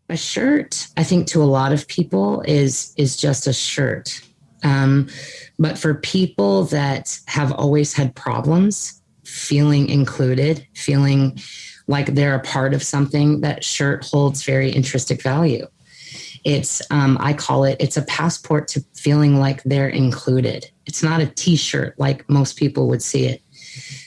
A shirt, I think to a lot of people is just a shirt. But for people that have always had problems feeling included, feeling like they're a part of something, that shirt holds very intrinsic value. It's, I call it, it's a passport to feeling like they're included. It's not a t-shirt like most people would see it.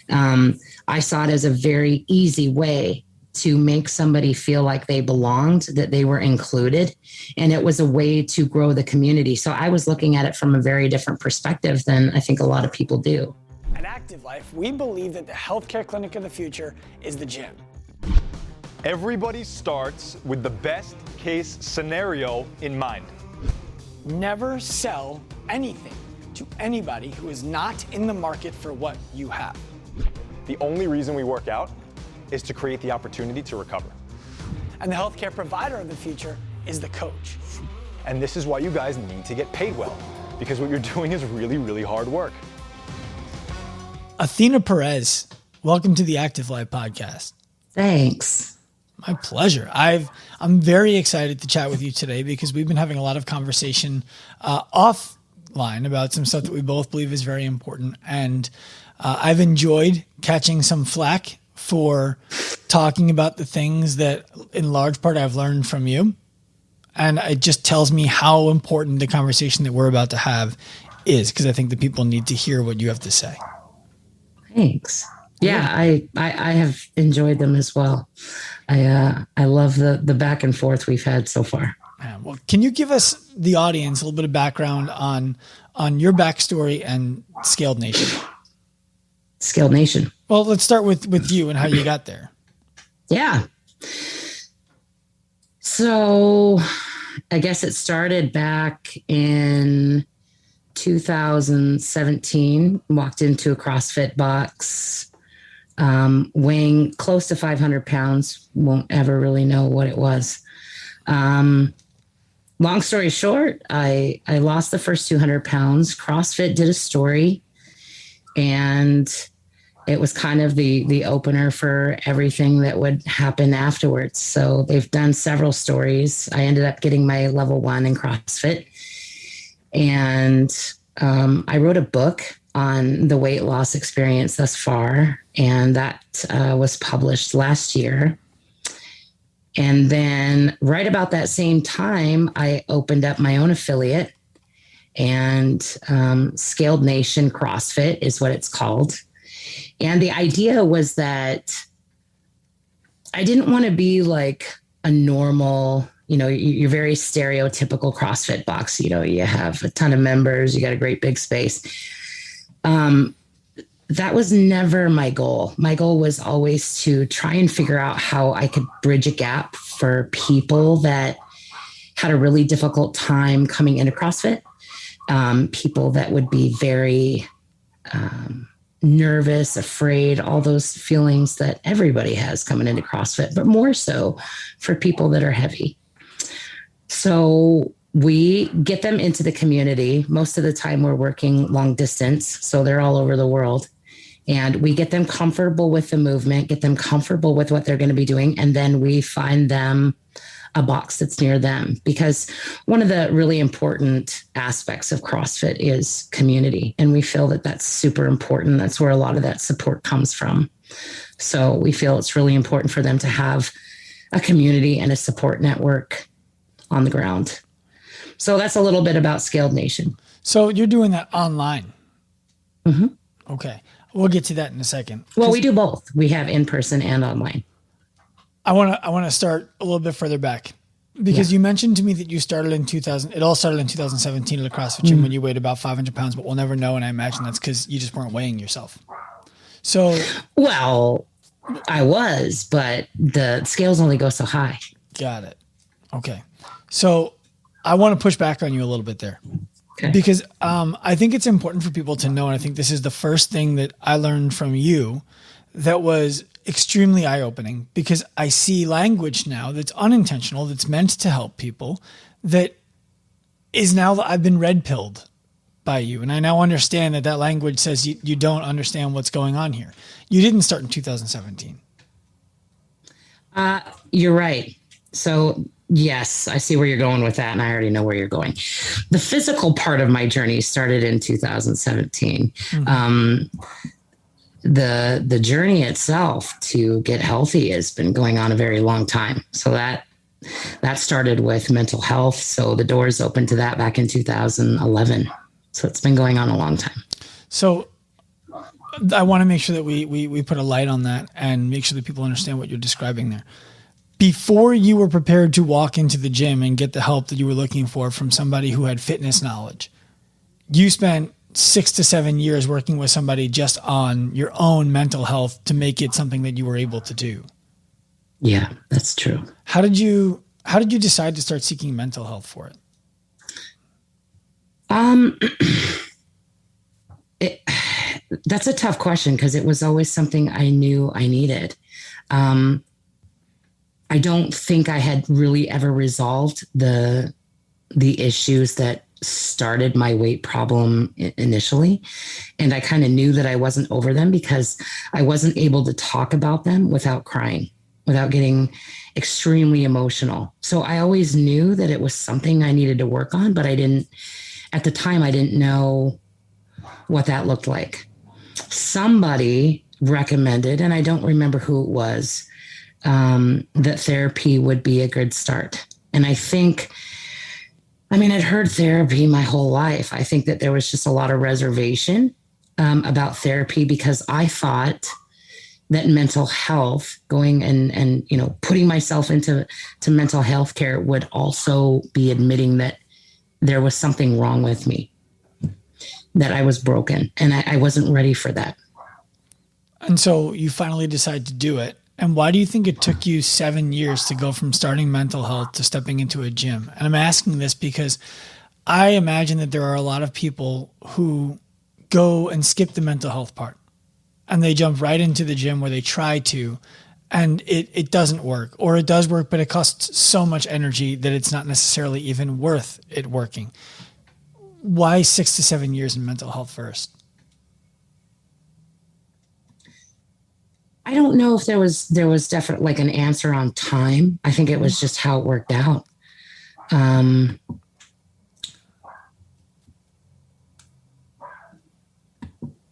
I saw it as a very easy way to make somebody feel like they belonged, that they were included. And it was a way to grow the community. So I was looking at it from a very different perspective than I think a lot of people do. At Active Life, we believe that the healthcare clinic of the future is the gym. Everybody starts with the best case scenario in mind. Never sell anything to anybody who is not in the market for what you have. The only reason we work out is to create the opportunity to recover. And the healthcare provider of the future is the coach. And this is why you guys need to get paid well, because what you're doing is really, really hard work. Athena Perez, welcome to the Active Life podcast. Thanks. My pleasure. I'm very excited to chat with you today because we've been having a lot of conversation offline about some stuff that we both believe is very important. And I've enjoyed catching some flack for talking about the things that in large part I've learned from you. And it just tells me how important the conversation that we're about to have is, because I think the people need to hear what you have to say. Thanks. Yeah, I have enjoyed them as well. I love the back and forth we've had so far. Well, can you give us, the audience, a little bit of background on your backstory and Scaled Nation? Scaled Nation. Well, let's start with you and how you got there. Yeah. So I guess it started back in 2017. Walked into a CrossFit box, weighing close to 500 pounds. Won't ever really know what it was. Long story short, I lost the first 200 pounds. CrossFit did a story, and it was kind of the opener for everything that would happen afterwards. So they've done several stories. I ended up getting my level 1 in CrossFit. And I wrote a book on the weight loss experience thus far. And that was published last year. And then right about that same time, I opened up my own affiliate, and Scaled Nation CrossFit is what it's called. And the idea was that I didn't want to be like a normal, you're very stereotypical CrossFit box. You have a ton of members, you got a great big space. That was never my goal. My goal was always to try and figure out how I could bridge a gap for people that had a really difficult time coming into CrossFit. People that would be very nervous, afraid, all those feelings that everybody has coming into CrossFit, but more so for people that are heavy. So we get them into the community. Most of the time we're working long distance, so they're all over the world. And we get them comfortable with the movement, get them comfortable with what they're going to be doing. And then we find them a box that's near them, because one of the really important aspects of CrossFit is community. And we feel that that's super important. That's where a lot of that support comes from. So we feel it's really important for them to have a community and a support network on the ground. So that's a little bit about Scaled Nation. So you're doing that online. Mm-hmm. Okay. We'll get to that in a second. Well, we do both. We have in-person and online. I want to start a little bit further back, because you mentioned to me that you started in 2000. It all started in 2017 at a CrossFit gym when you weighed about 500 pounds, but we'll never know. And I imagine that's because you just weren't weighing yourself. So, well, I was, but the scales only go so high. Got it. Okay. So I want to push back on you a little bit there. Okay. Because I think it's important for people to know, and I think this is the first thing that I learned from you that was extremely eye-opening, because I see language now that's unintentional, that's meant to help people, that is now that I've been red-pilled by you. And I now understand that language says you don't understand what's going on here. You didn't start in 2017. You're right. So Yes, I see where you're going with that, and I already know where you're going. The physical part of my journey started in 2017. The journey itself to get healthy has been going on a very long time. So that started with mental health. So the doors opened to that back in 2011. So it's been going on a long time. So I want to make sure that we put a light on that and make sure that people understand what you're describing there. Before you were prepared to walk into the gym and get the help that you were looking for from somebody who had fitness knowledge, you spent 6 to 7 years working with somebody just on your own mental health to make it something that you were able to do. Yeah, that's true. How did you decide to start seeking mental health for it? That's a tough question because it was always something I knew I needed. I don't think I had really ever resolved the issues that started my weight problem initially. And I kind of knew that I wasn't over them because I wasn't able to talk about them without crying, without getting extremely emotional. So I always knew that it was something I needed to work on, but at the time, I didn't know what that looked like. Somebody recommended, and I don't remember who it was, that therapy would be a good start. And I'd heard therapy my whole life. I think that there was just a lot of reservation about therapy because I thought that mental health, going and putting myself into mental health care would also be admitting that there was something wrong with me, that I was broken, and I wasn't ready for that. And so you finally decide to do it. And why do you think it took you 7 years to go from starting mental health to stepping into a gym? And I'm asking this because I imagine that there are a lot of people who go and skip the mental health part and they jump right into the gym where they try to, and it doesn't work, or it does work, but it costs so much energy that it's not necessarily even worth it working. Why 6 to 7 years in mental health first? I don't know if there was definitely like an answer on time. I think it was just how it worked out.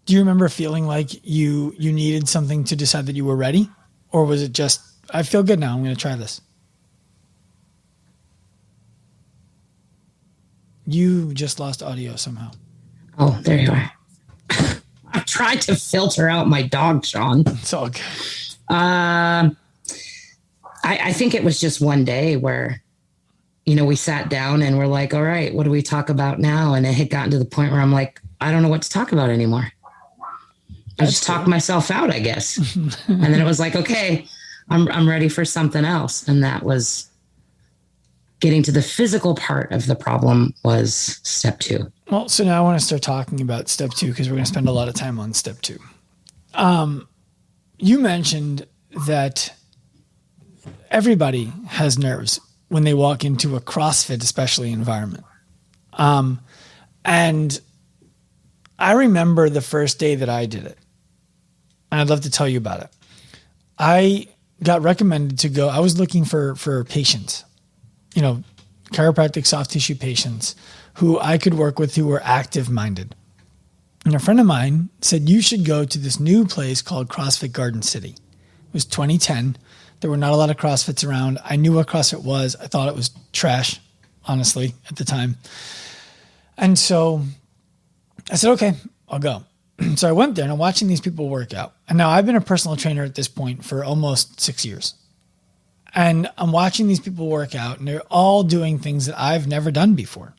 Do you remember feeling like you needed something to decide that you were ready? Or was it just, I feel good now, I'm going to try this? You just lost audio somehow. Oh, there you are. I tried to filter out my dog, Sean. It's all good. I think it was just one day where, we sat down and we're like, all right, what do we talk about now? And it had gotten to the point where I'm like, I don't know what to talk about anymore. I just talked myself out, I guess. And then it was like, okay, I'm ready for something else. And that was getting to the physical part of the problem was step 2. Well, so now I want to start talking about step 2 because we're going to spend a lot of time on step 2. You mentioned that everybody has nerves when they walk into a CrossFit, especially environment. And I remember the first day that I did it, and I'd love to tell you about it. I got recommended to go. I was looking for patients, chiropractic soft tissue patients who I could work with who were active minded. And a friend of mine said, you should go to this new place called CrossFit Garden City. It was 2010. There were not a lot of CrossFits around. I knew what CrossFit was. I thought it was trash, honestly, at the time. And so I said, okay, I'll go. So I went there and I'm watching these people work out. And now I've been a personal trainer at this point for almost 6 years. And I'm watching these people work out and they're all doing things that I've never done before.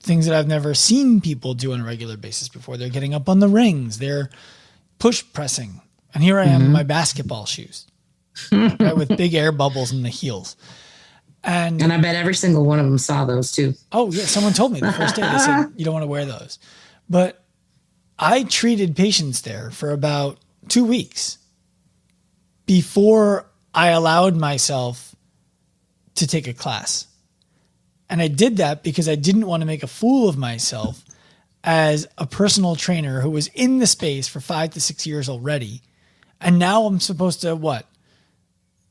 Things that I've never seen people do on a regular basis before. They're getting up on the rings. They're push pressing. And here I am in my basketball shoes, right, with big air bubbles in the heels. And I bet every single one of them saw those too. Oh yeah. Someone told me the first day, they said, you don't want to wear those. But I treated patients there for about 2 weeks before I allowed myself to take a class. And I did that because I didn't want to make a fool of myself as a personal trainer who was in the space for 5 to 6 years already. And now I'm supposed to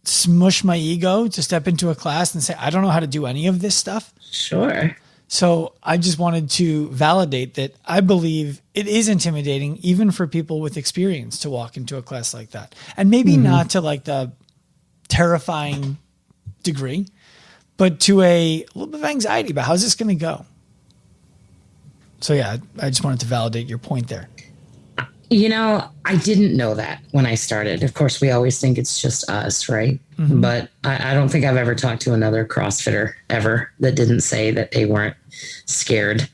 smush my ego to step into a class and say, I don't know how to do any of this stuff. Sure. So I just wanted to validate that I believe it is intimidating, even for people with experience, to walk into a class like that. And maybe not to like the terrifying degree, but to a little bit of anxiety about how's this going to go. So yeah, I just wanted to validate your point there. I didn't know that when I started. Of course, we always think it's just us, right? But I don't think I've ever talked to another CrossFitter ever that didn't say that they weren't scared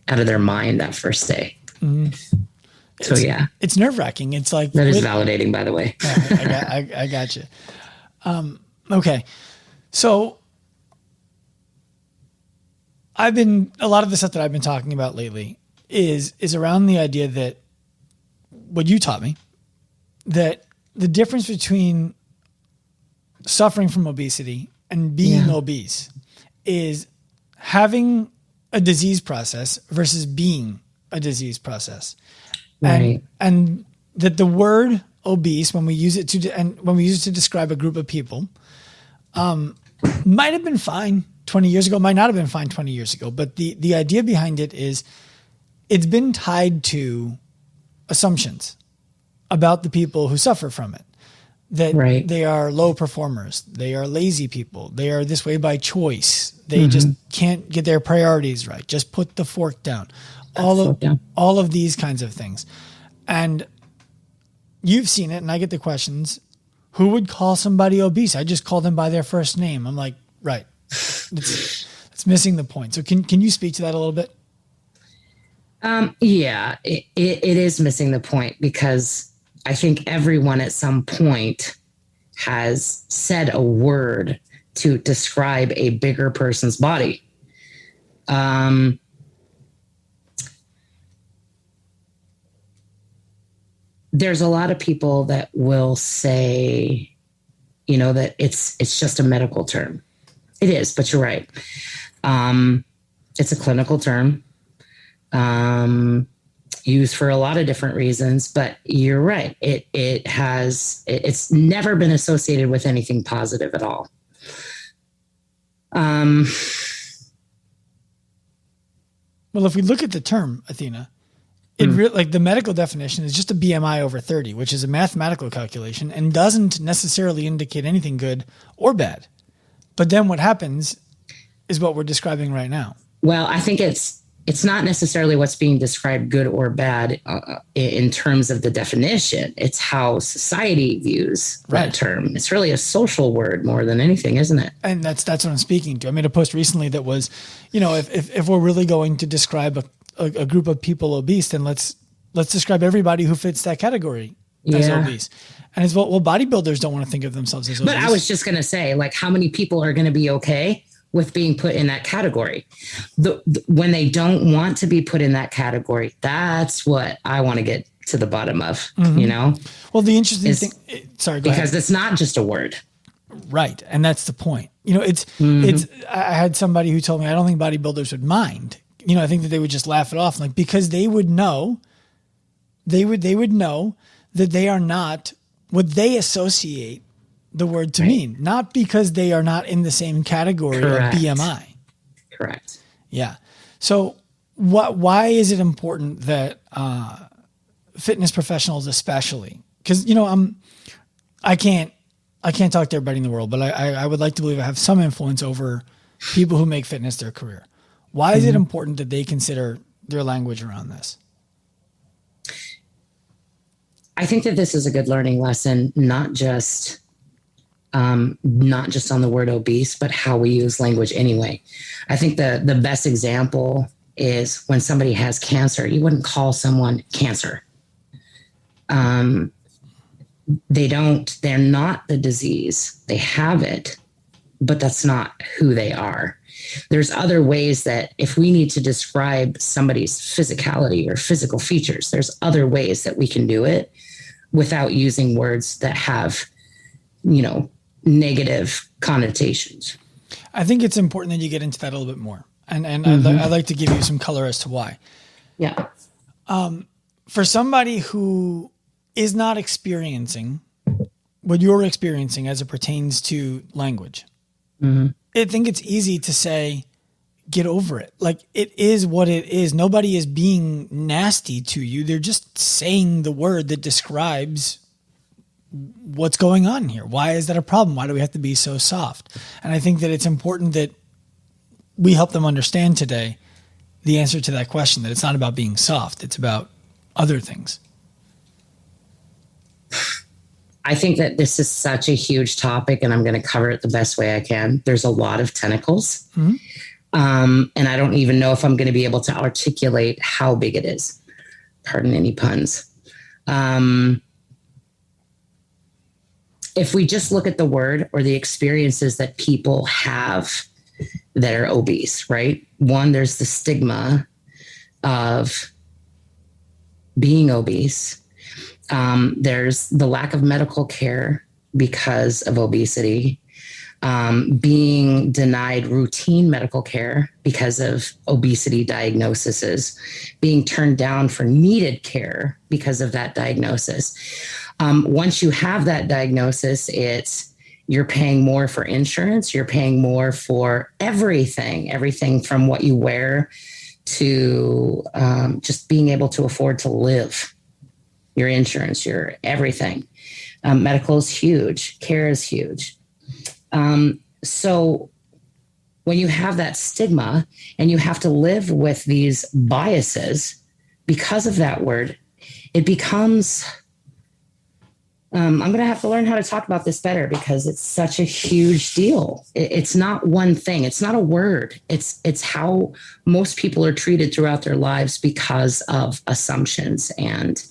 out of their mind that first day. So yeah, it's nerve wracking. It's like that is validating, by the way. I got you. Okay, so a lot of the stuff that I've been talking about lately is around the idea that what you taught me, that the difference between suffering from obesity and being obese is having a disease process versus being a disease process. Right. And that the word obese, when we use it to describe a group of people, might have been fine 20 years ago, might not have been fine 20 years ago. But the idea behind it is it's been tied to assumptions about the people who suffer from it, that they are low performers, they are lazy people, they are this way by choice, they just can't get their priorities right, just put the fork down, all of these kinds of things. And you've seen it, and I get the questions, who would call somebody obese? I just call them by their first name. I'm like, right, it's missing the point. So can you speak to that a little bit? Yeah, it is missing the point, because I think everyone at some point has said a word to describe a bigger person's body. There's a lot of people that will say, that it's just a medical term. It is, but you're right. It's a clinical term. Used for a lot of different reasons, but you're right. It's never been associated with anything positive at all. Well, if we look at the term, Athena, like the medical definition is just a BMI over 30, which is a mathematical calculation and doesn't necessarily indicate anything good or bad. But then what happens is what we're describing right now. Well, I think it's not necessarily what's being described good or bad in terms of the definition. It's how society views that term. It's really a social word more than anything, isn't it? And that's what I'm speaking to. I made a post recently that was, if we're really going to describe a group of people obese, then let's describe everybody who fits that category as obese. And it's well, bodybuilders don't want to think of themselves as obese. But I was just going to say, like, how many people are going to be okay with being put in that category? When they don't want to be put in that category, that's what I want to get to the bottom of, Well, the interesting thing, sorry, go because ahead. It's not just a word. Right. And that's the point. I had somebody who told me, I don't think bodybuilders would mind. I think that they would just laugh it off, like, because they would know that they are not what they associate the word to mean, not because they are not in the same category of BMI. Correct. Yeah. So why is it important that fitness professionals, especially, because, I can't talk to everybody in the world, but I would like to believe I have some influence over people who make fitness their career. Why is it important that they consider their language around this? I think that this is a good learning lesson, not just on the word obese, but how we use language anyway. I think the best example is when somebody has cancer. You wouldn't call someone cancer. They're not the disease. They have it, but that's not who they are. There's other ways that if we need to describe somebody's physicality or physical features, there's other ways that we can do it without using words that have, negative connotations. I think it's important that you get into that a little bit more. And I'd like to give you some color as to why. Yeah. For somebody who is not experiencing what you're experiencing as it pertains to language. Mm-hmm. I think it's easy to say, get over it. Like, it is what it is. Nobody is being nasty to you. They're just saying the word that describes what's going on here. Why is that a problem? Why do we have to be so soft? And I think that it's important that we help them understand today the answer to that question, that it's not about being soft. It's about other things. I think that this is such a huge topic, and I'm going to cover it the best way I can. There's a lot of tentacles. Mm-hmm. And I don't even know if I'm going to be able to articulate how big it is. Pardon any puns. If we just look at the word or the experiences that people have that are obese, right? One, there's the stigma of being obese. There's the lack of medical care because of obesity, being denied routine medical care because of obesity diagnoses, being turned down for needed care because of that diagnosis. Once you have that diagnosis, you're paying more for insurance, you're paying more for everything from what you wear to just being able to afford to live. Your insurance, your everything. Medical is huge. Care is huge. So when you have that stigma and you have to live with these biases because of that word, it becomes, I'm going to have to learn how to talk about this better because it's such a huge deal. It's not one thing. It's not a word. It's how most people are treated throughout their lives because of assumptions and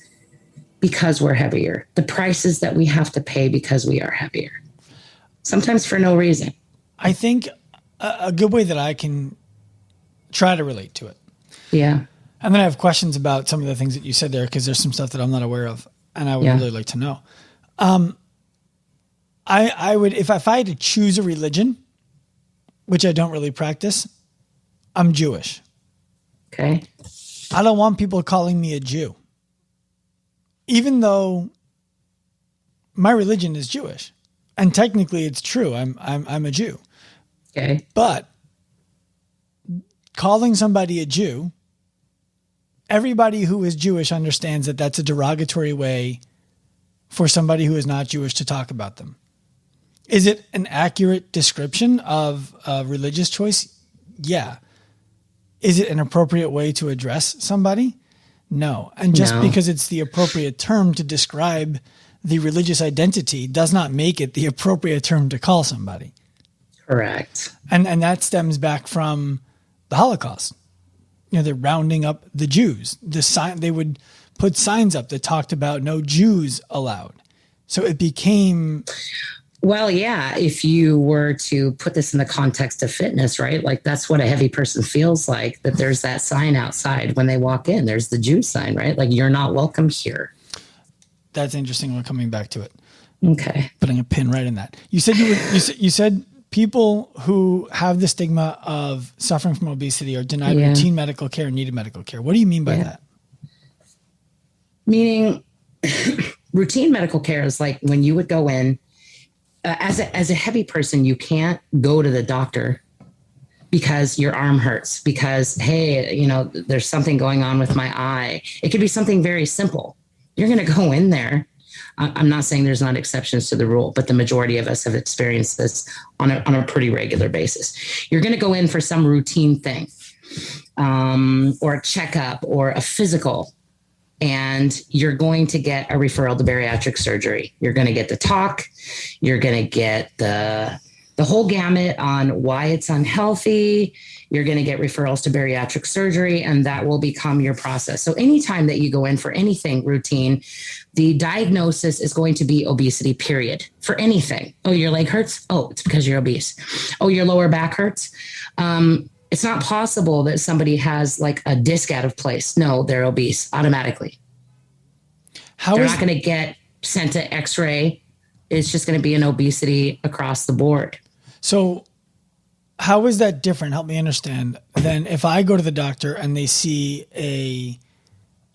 because we're heavier, the prices that we have to pay because we are heavier, sometimes for no reason. I think a good way that I can try to relate to it. Yeah. And then I have questions about some of the things that you said there, because there's some stuff that I'm not aware of and I would really like to know. I would, if I had to choose a religion, which I don't really practice, I'm Jewish. Okay. I don't want people calling me a Jew, even though my religion is Jewish, and technically it's true. I'm a Jew. Okay. But calling somebody a Jew, everybody who is Jewish understands that that's a derogatory way for somebody who is not Jewish to talk about them. Is it an accurate description of a religious choice? Yeah. Is it an appropriate way to address somebody? No. And just because it's the appropriate term to describe the religious identity does not make it the appropriate term to call somebody. Correct. And that stems back from the Holocaust. You know, they're rounding up the Jews. They would put signs up that talked about no Jews allowed. So it became... Well, yeah, if you were to put this in the context of fitness, right? Like that's what a heavy person feels like, that there's that sign outside when they walk in. There's the Jew sign, right? Like you're not welcome here. That's interesting. We're coming back to it. Okay. Putting a pin right in that. You said you said people who have the stigma of suffering from obesity are denied routine medical care and needed medical care. What do you mean by that? Meaning routine medical care is like when you would go in, as a heavy person, you can't go to the doctor because your arm hurts, because, hey, you know, there's something going on with my eye. It could be something very simple. You're going to go in there. I'm not saying there's not exceptions to the rule, but the majority of us have experienced this on a pretty regular basis. You're going to go in for some routine thing, or a checkup or a physical. And you're going to get a referral to bariatric surgery. You're going to get the talk. You're going to get the whole gamut on why it's unhealthy. You're going to get referrals to bariatric surgery, and that will become your process. So anytime that you go in for anything routine, the diagnosis is going to be obesity, period, for anything. Oh, your leg hurts? Oh, it's because you're obese. Oh, your lower back hurts? It's not possible that somebody has like a disc out of place. No, they're obese automatically. They're not going to get sent to X-ray. It's just going to be an obesity across the board. So how is that different? Help me understand. Than if I go to the doctor and they see a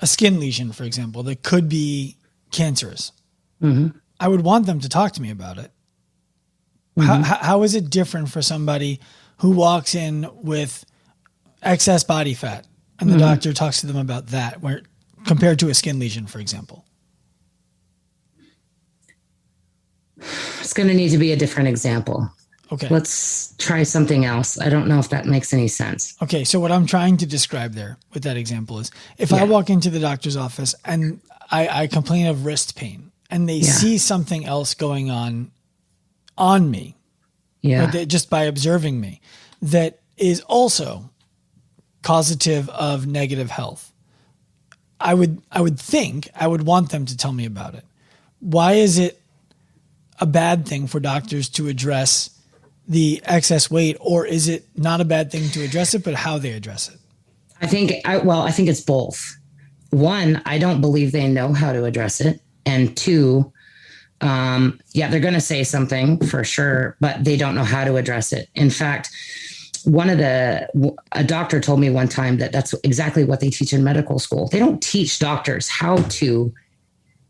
skin lesion, for example, that could be cancerous. Mm-hmm. I would want them to talk to me about it. How is it different for somebody who walks in with excess body fat and the doctor talks to them about that, where compared to a skin lesion, for example? It's going to need to be a different example. Okay. Let's try something else. I don't know if that makes any sense. Okay. So what I'm trying to describe there with that example is if I walk into the doctor's office and I complain of wrist pain and they see something else going on me, just by observing me, that is also causative of negative health, I would think I would want them to tell me about it. Why is it a bad thing for doctors to address the excess weight, or is it not a bad thing to address it, but how they address it? I think it's both. One, I don't believe they know how to address it. And two, they're going to say something for sure, but they don't know how to address it. In fact, a doctor told me one time that that's exactly what they teach in medical school. They don't teach doctors how to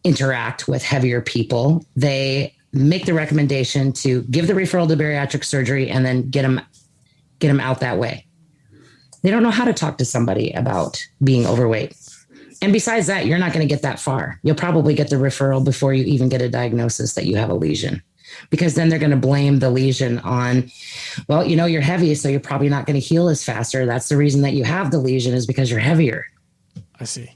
interact with heavier people. They make the recommendation to give the referral to bariatric surgery and then get them out that way. They don't know how to talk to somebody about being overweight. And besides that, you're not going to get that far. You'll probably get the referral before you even get a diagnosis that you have a lesion, because then they're going to blame the lesion on, well, you're heavy, so you're probably not going to heal as faster. That's the reason that you have the lesion, is because you're heavier. I see.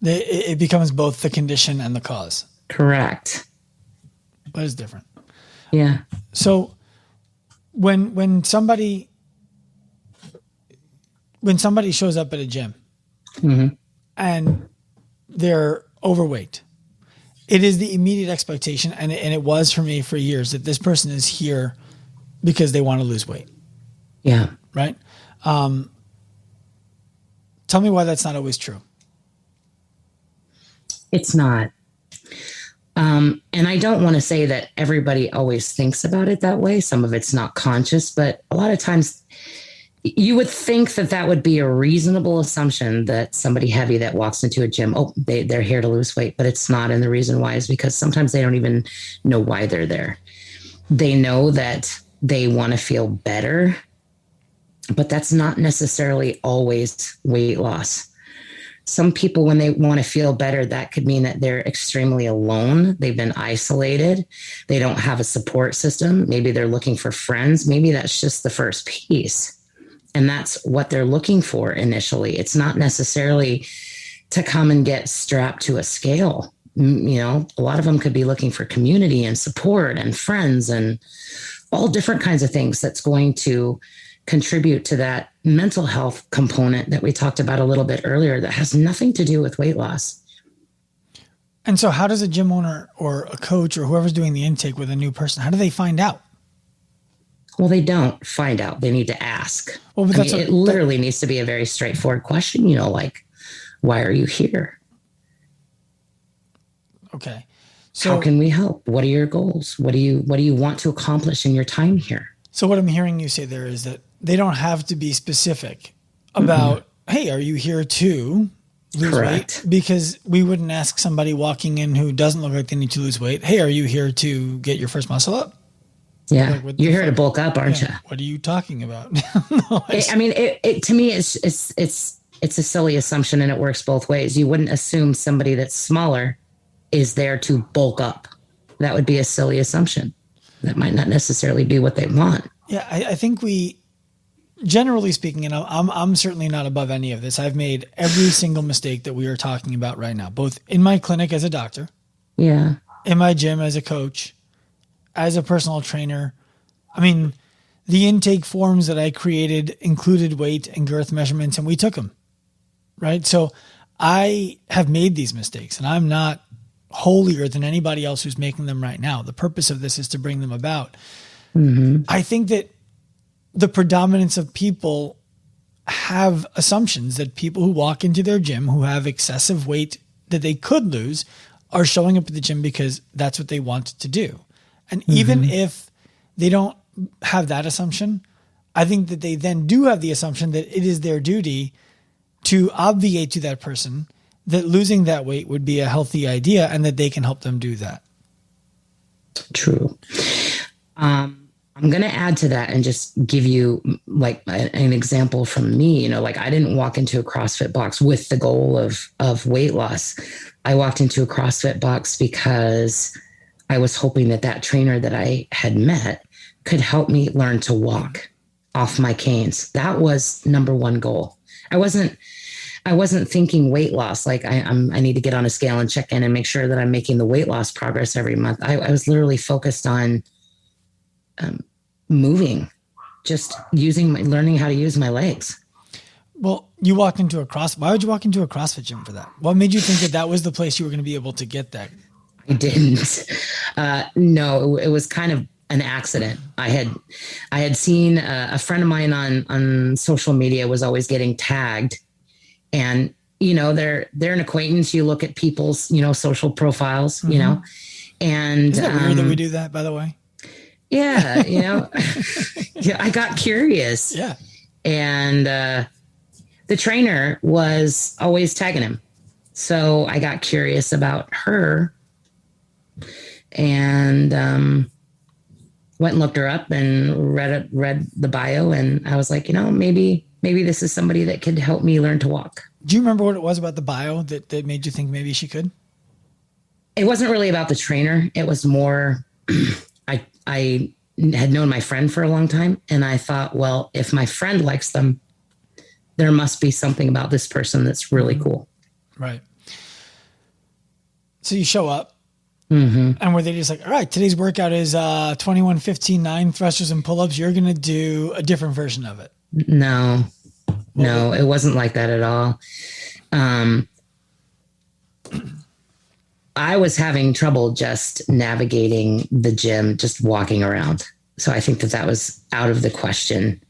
It becomes both the condition and the cause. Correct. But it's different. Yeah. So when somebody shows up at a gym and they're overweight, it is the immediate expectation, and it was for me for years, that this person is here because they want to lose weight. Yeah. Right? Tell me why that's not always true. It's not. And I don't want to say that everybody always thinks about it that way. Some of it's not conscious, but a lot of times you would think that would be a reasonable assumption, that somebody heavy that walks into a gym, they're here to lose weight, but it's not. And the reason why is because sometimes they don't even know why they're there. They know that they want to feel better, but that's not necessarily always weight loss. Some people, when they want to feel better, that could mean that they're extremely alone. They've been isolated. They don't have a support system. Maybe they're looking for friends. Maybe that's just the first piece. And that's what they're looking for initially. It's not necessarily to come and get strapped to a scale. A lot of them could be looking for community and support and friends and all different kinds of things that's going to contribute to that mental health component that we talked about a little bit earlier, that has nothing to do with weight loss. And so how does a gym owner or a coach or whoever's doing the intake with a new person, how do they find out? Well, they don't find out. They need to ask. Well, but it literally needs to be a very straightforward question, like, why are you here? Okay. So how can we help? What are your goals? What do you want to accomplish in your time here? So what I'm hearing you say there is that they don't have to be specific about, hey, are you here to lose weight? Because we wouldn't ask somebody walking in who doesn't look like they need to lose weight, hey, are you here to get your first muscle up? Yeah. You're here to bulk up, aren't you? What are you talking about? To me, it's a silly assumption, and it works both ways. You wouldn't assume somebody that's smaller is there to bulk up. That would be a silly assumption. That might not necessarily be what they want. Yeah, I think we, generally speaking, and I'm certainly not above any of this. I've made every single mistake that we are talking about right now, both in my clinic as a doctor, in my gym as a coach, as a personal trainer. I mean, the intake forms that I created included weight and girth measurements, and we took them, right? So I have made these mistakes, and I'm not holier than anybody else who's making them right now. The purpose of this is to bring them about. I think that the predominance of people have assumptions that people who walk into their gym who have excessive weight that they could lose are showing up at the gym because that's what they want to do. And even if they don't have that assumption, I think that they then do have the assumption that it is their duty to obviate to that person that losing that weight would be a healthy idea and that they can help them do that. True. I'm going to add to that and just give you like an example from me. Like I didn't walk into a CrossFit box with the goal of weight loss. I walked into a CrossFit box because I was hoping that trainer that I had met could help me learn to walk off my canes. That was number one goal. I wasn't thinking weight loss. Like I need to get on a scale and check in and make sure that I'm making the weight loss progress every month. I was literally focused on moving, just learning how to use my legs. Well, you walked into why would you walk into a CrossFit gym for that? What made you think that was the place you were going to be able to get that? I didn't. No, it was kind of an accident. I had seen a friend of mine on social media was always getting tagged, and they're an acquaintance. You look at people's social profiles, and isn't that weird that we do that, by the way? Yeah, yeah, I got curious. Yeah, and the trainer was always tagging him, so I got curious about her. And went and looked her up and read the bio, and I was like, maybe this is somebody that could help me learn to walk. Do you remember what it was about the bio that made you think maybe she could? It wasn't really about the trainer. It was more, I had known my friend for a long time, and I thought, well, if my friend likes them, there must be something about this person that's really cool. Right. So you show up. Mm-hmm. And were they just like, all right, today's workout is 21, 15, 9 thrusters and pull-ups. You're going to do a different version of it. No, it wasn't like that at all. I was having trouble just navigating the gym, just walking around. So I think that was out of the question.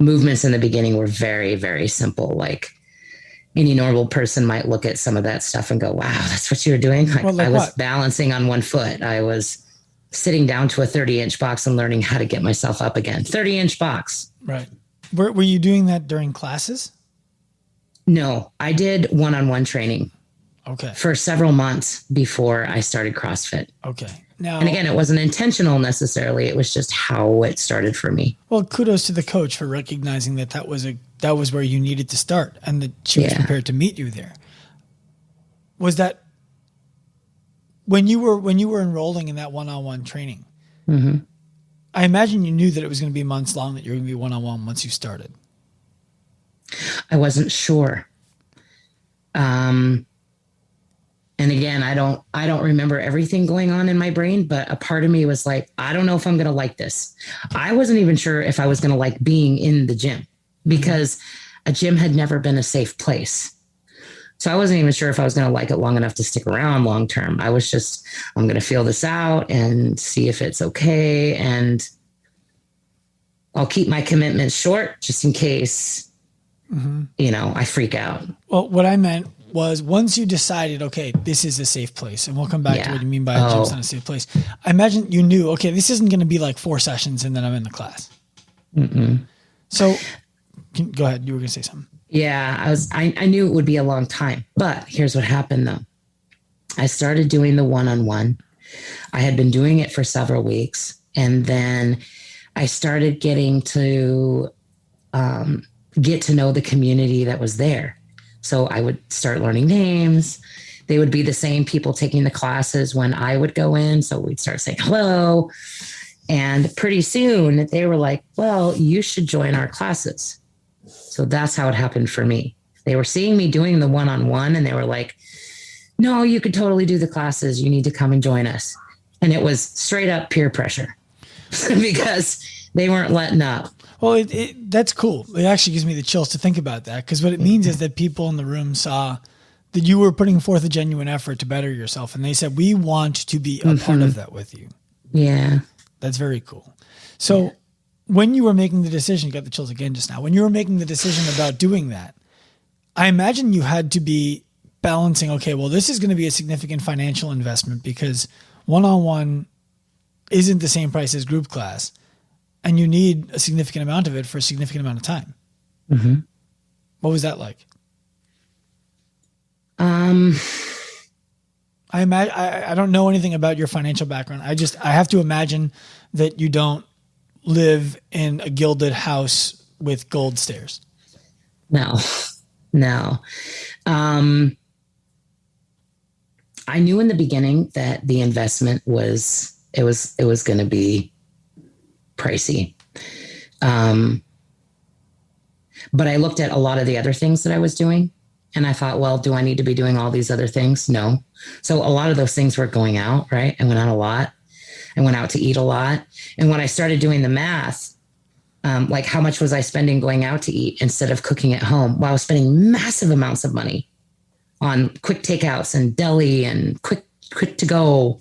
Movements in the beginning were very, very simple. Like any normal person might look at some of that stuff and go, wow, that's what you were doing. Like I was balancing on one foot. I was sitting down to a 30-inch box and learning how to get myself up again. 30-inch box. Right. Were you doing that during classes? No, I did one-on-one training. Okay. For several months before I started CrossFit. Okay. Now, and again, it wasn't intentional necessarily. It was just how it started for me. Well, kudos to the coach for recognizing that was where you needed to start, and that she was prepared to meet you there. Was that when you were enrolling in that one-on-one training? Mm-hmm. I imagine you knew that it was going to be months long, that you were going to be one-on-one once you started. I wasn't sure. And again, I don't remember everything going on in my brain, but a part of me was like, I don't know if I'm going to like this. I wasn't even sure if I was going to like being in the gym, because a gym had never been a safe place. So I wasn't even sure if I was going to like it long enough to stick around long term. I was just, I'm going to feel this out and see if it's okay. And I'll keep my commitments short just in case, I freak out. Well, what I meant was, once you decided, okay, this is a safe place, and we'll come back to what you mean by a gym's not a safe place. I imagine you knew, okay, this isn't going to be like 4 sessions and then I'm in the class. Mm-mm. So go ahead. You were going to say something. Yeah, I knew it would be a long time, but here's what happened though. I started doing the one-on-one. I had been doing it for several weeks, and then I started getting to get to know the community that was there. So I would start learning names. They would be the same people taking the classes when I would go in. So we'd start saying hello. And pretty soon they were like, well, you should join our classes. So that's how it happened for me. They were seeing me doing the one-on-one, and they were like, no, you could totally do the classes. You need to come and join us. And it was straight up peer pressure because they weren't letting up. Well, that's cool. It actually gives me the chills to think about that, because what it means is that people in the room saw that you were putting forth a genuine effort to better yourself. And they said, we want to be a part of that with you. Yeah. That's very cool. So when you were making the decision, you got the chills again just now, when you were making the decision about doing that, I imagine you had to be balancing, okay, well, this is going to be a significant financial investment because one-on-one isn't the same price as group class. And you need a significant amount of it for a significant amount of time. Mm-hmm. What was that like? I imagine, I don't know anything about your financial background. I have to imagine that you don't live in a gilded house with gold stairs. No, no. I knew in the beginning that the investment was going to be pricey. But I looked at a lot of the other things that I was doing and I thought, well, do I need to be doing all these other things? No. So a lot of those things were going out, right? I went out a lot. I went out to eat a lot. And when I started doing the math, like how much was I spending going out to eat instead of cooking at home? Well, I was spending massive amounts of money on quick takeouts and deli and quick to go.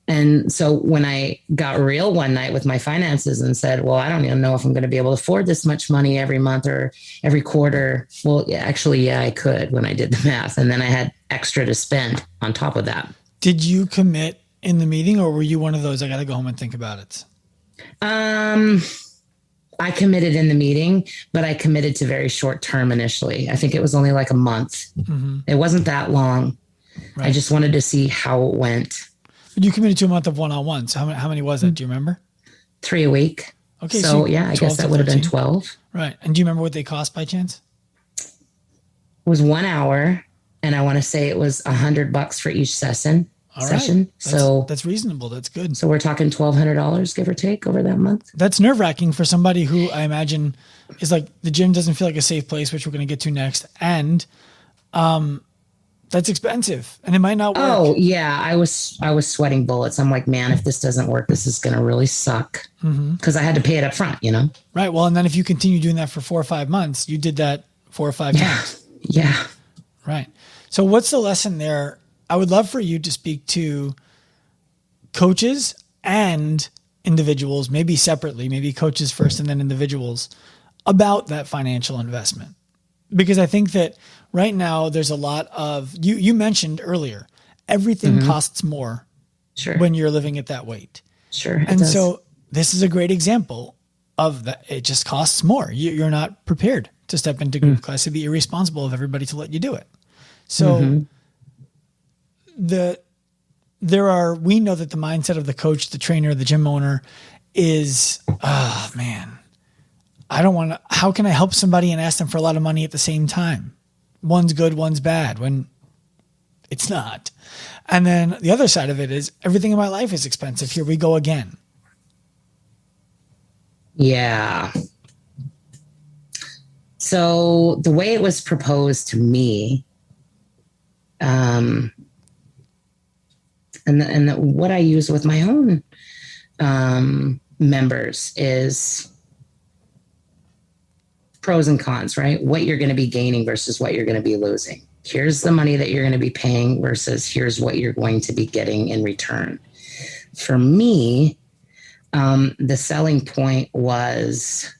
And so when I got real one night with my finances and said, well, I don't even know if I'm going to be able to afford this much money every month or every quarter. Well, actually, I could when I did the math. And then I had extra to spend on top of that. Did you commit in the meeting or were you one of those, I got to go home and think about it? I committed in the meeting, but I committed to very short term initially. I think it was only like a month. Mm-hmm. It wasn't that long. Right. I just wanted to see how it went. But you committed to a month of one-on-ones. How many was it? Do you remember? 3 a week. Okay. So yeah, I guess that would have been 12. Right. And do you remember what they cost by chance? It was 1 hour. And I want to say it was $100 for each session. All right. So that's reasonable. That's good. So we're talking $1,200, give or take, over that month. That's nerve-wracking for somebody who I imagine is like, the gym doesn't feel like a safe place, which we're going to get to next. And that's expensive and it might not work. Oh yeah. I was sweating bullets. I'm like, man, if this doesn't work, this is going to really suck. Cause I had to pay it up front, you know? Right. Well, and then if you continue doing that for 4 or 5 months, you did that 4 or 5 times. Yeah. Right. So what's the lesson there? I would love for you to speak to coaches and individuals, maybe separately, maybe coaches first and then individuals, about that financial investment. Because I think that right now there's a lot of, you mentioned earlier, everything costs more when you're living at that weight. Sure. And so this is a great example of that. It just costs more. You're not prepared to step into group class. It'd be irresponsible of everybody to let you do it. So we know that the mindset of the coach, the trainer, the gym owner is, oh man, how can I help somebody and ask them for a lot of money at the same time? One's good, one's bad, when it's not. And then the other side of it is everything in my life is expensive. Here we go again. Yeah. So the way it was proposed to me, and what I use with my own members is pros and cons, right? What you're going to be gaining versus what you're going to be losing. Here's the money that you're going to be paying versus here's what you're going to be getting in return. For me, the selling point was,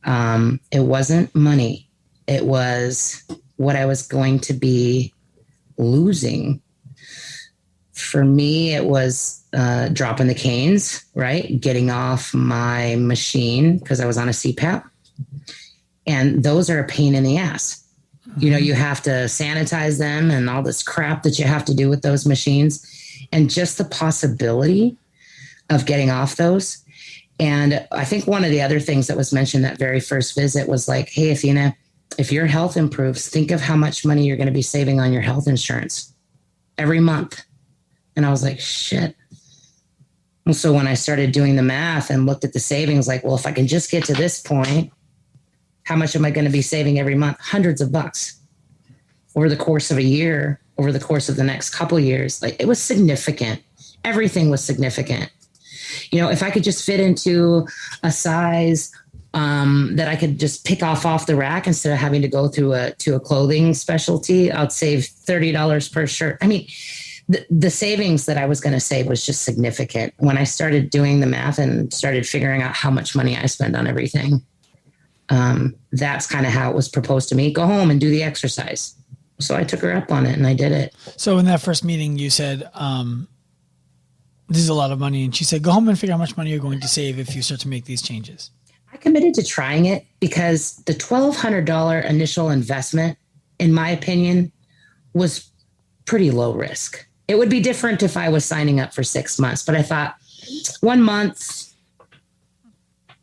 it wasn't money. It was what I was going to be losing. For me, it was dropping the canes, right? Getting off my machine because I was on a CPAP. And those are a pain in the ass. You know, you have to sanitize them and all this crap that you have to do with those machines. And just the possibility of getting off those. And I think one of the other things that was mentioned that very first visit was like, hey, Athena, if your health improves, think of how much money you're going to be saving on your health insurance every month. And I was like, shit. And so when I started doing the math and looked at the savings, like, well, if I can just get to this point, how much am I going to be saving every month? Hundreds of bucks over the course of a year, over the course of the next couple of years. Like, it was significant. Everything was significant. You know, if I could just fit into a size that I could just pick off the rack instead of having to go to a clothing specialty, I'd save $30 per shirt. I mean, the savings that I was going to save was just significant. When I started doing the math and started figuring out how much money I spend on everything, that's kind of how it was proposed to me. Go home and do the exercise. So I took her up on it and I did it. So in that first meeting, you said, this is a lot of money. And she said, go home and figure out how much money you're going to save if you start to make these changes. I committed to trying it because the $1,200 initial investment, in my opinion, was pretty low risk. It would be different if I was signing up for 6 months, but I thought 1 month,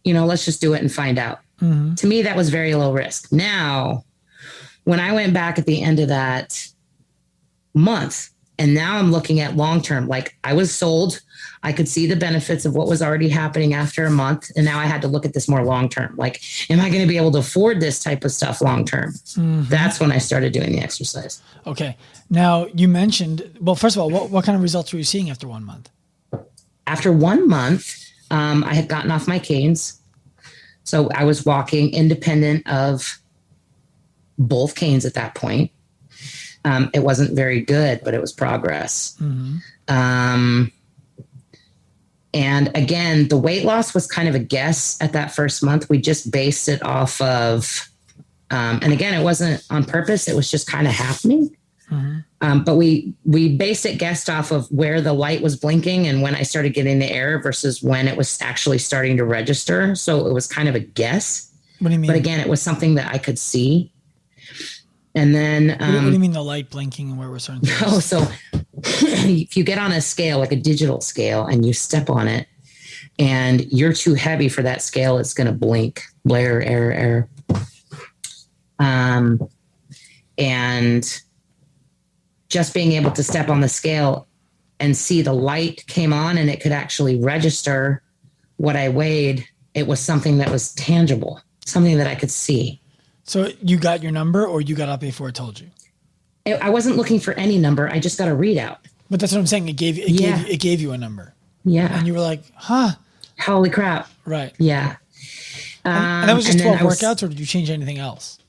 let's just do it and find out. Mm-hmm. To me, that was very low risk. Now, when I went back at the end of that month, and now I'm looking at long-term, like I was sold, I could see the benefits of what was already happening after a month. And now I had to look at this more long-term. Like, am I going to be able to afford this type of stuff long-term? Mm-hmm. That's when I started doing the exercise. Okay. Now you mentioned, well, first of all, what kind of results were you seeing after 1 month? After 1 month, I had gotten off my canes. So I was walking independent of both canes at that point. It wasn't very good, but it was progress. Mm-hmm. And again, the weight loss was kind of a guess at that first month. We just based it off of, and again, it wasn't on purpose. It was just kind of happening. Mm-hmm. But we based it guessed off of where the light was blinking and when I started getting the error versus when it was actually starting to register. So it was kind of a guess. What do you mean? But again, it was something that I could see. And then, what do you mean the light blinking and where we're starting to? Oh, so if you get on a scale, like a digital scale, and you step on it and you're too heavy for that scale, it's going to blink, blare, error. And just being able to step on the scale and see the light came on and it could actually register what I weighed. It was something that was tangible, something that I could see. So you got your number or you got up before it told you? I wasn't looking for any number. I just got a readout. But that's what I'm saying. It gave you a number. Yeah. And you were like, huh? Holy crap. Right. Yeah. And that was just 12 workouts or did you change anything else?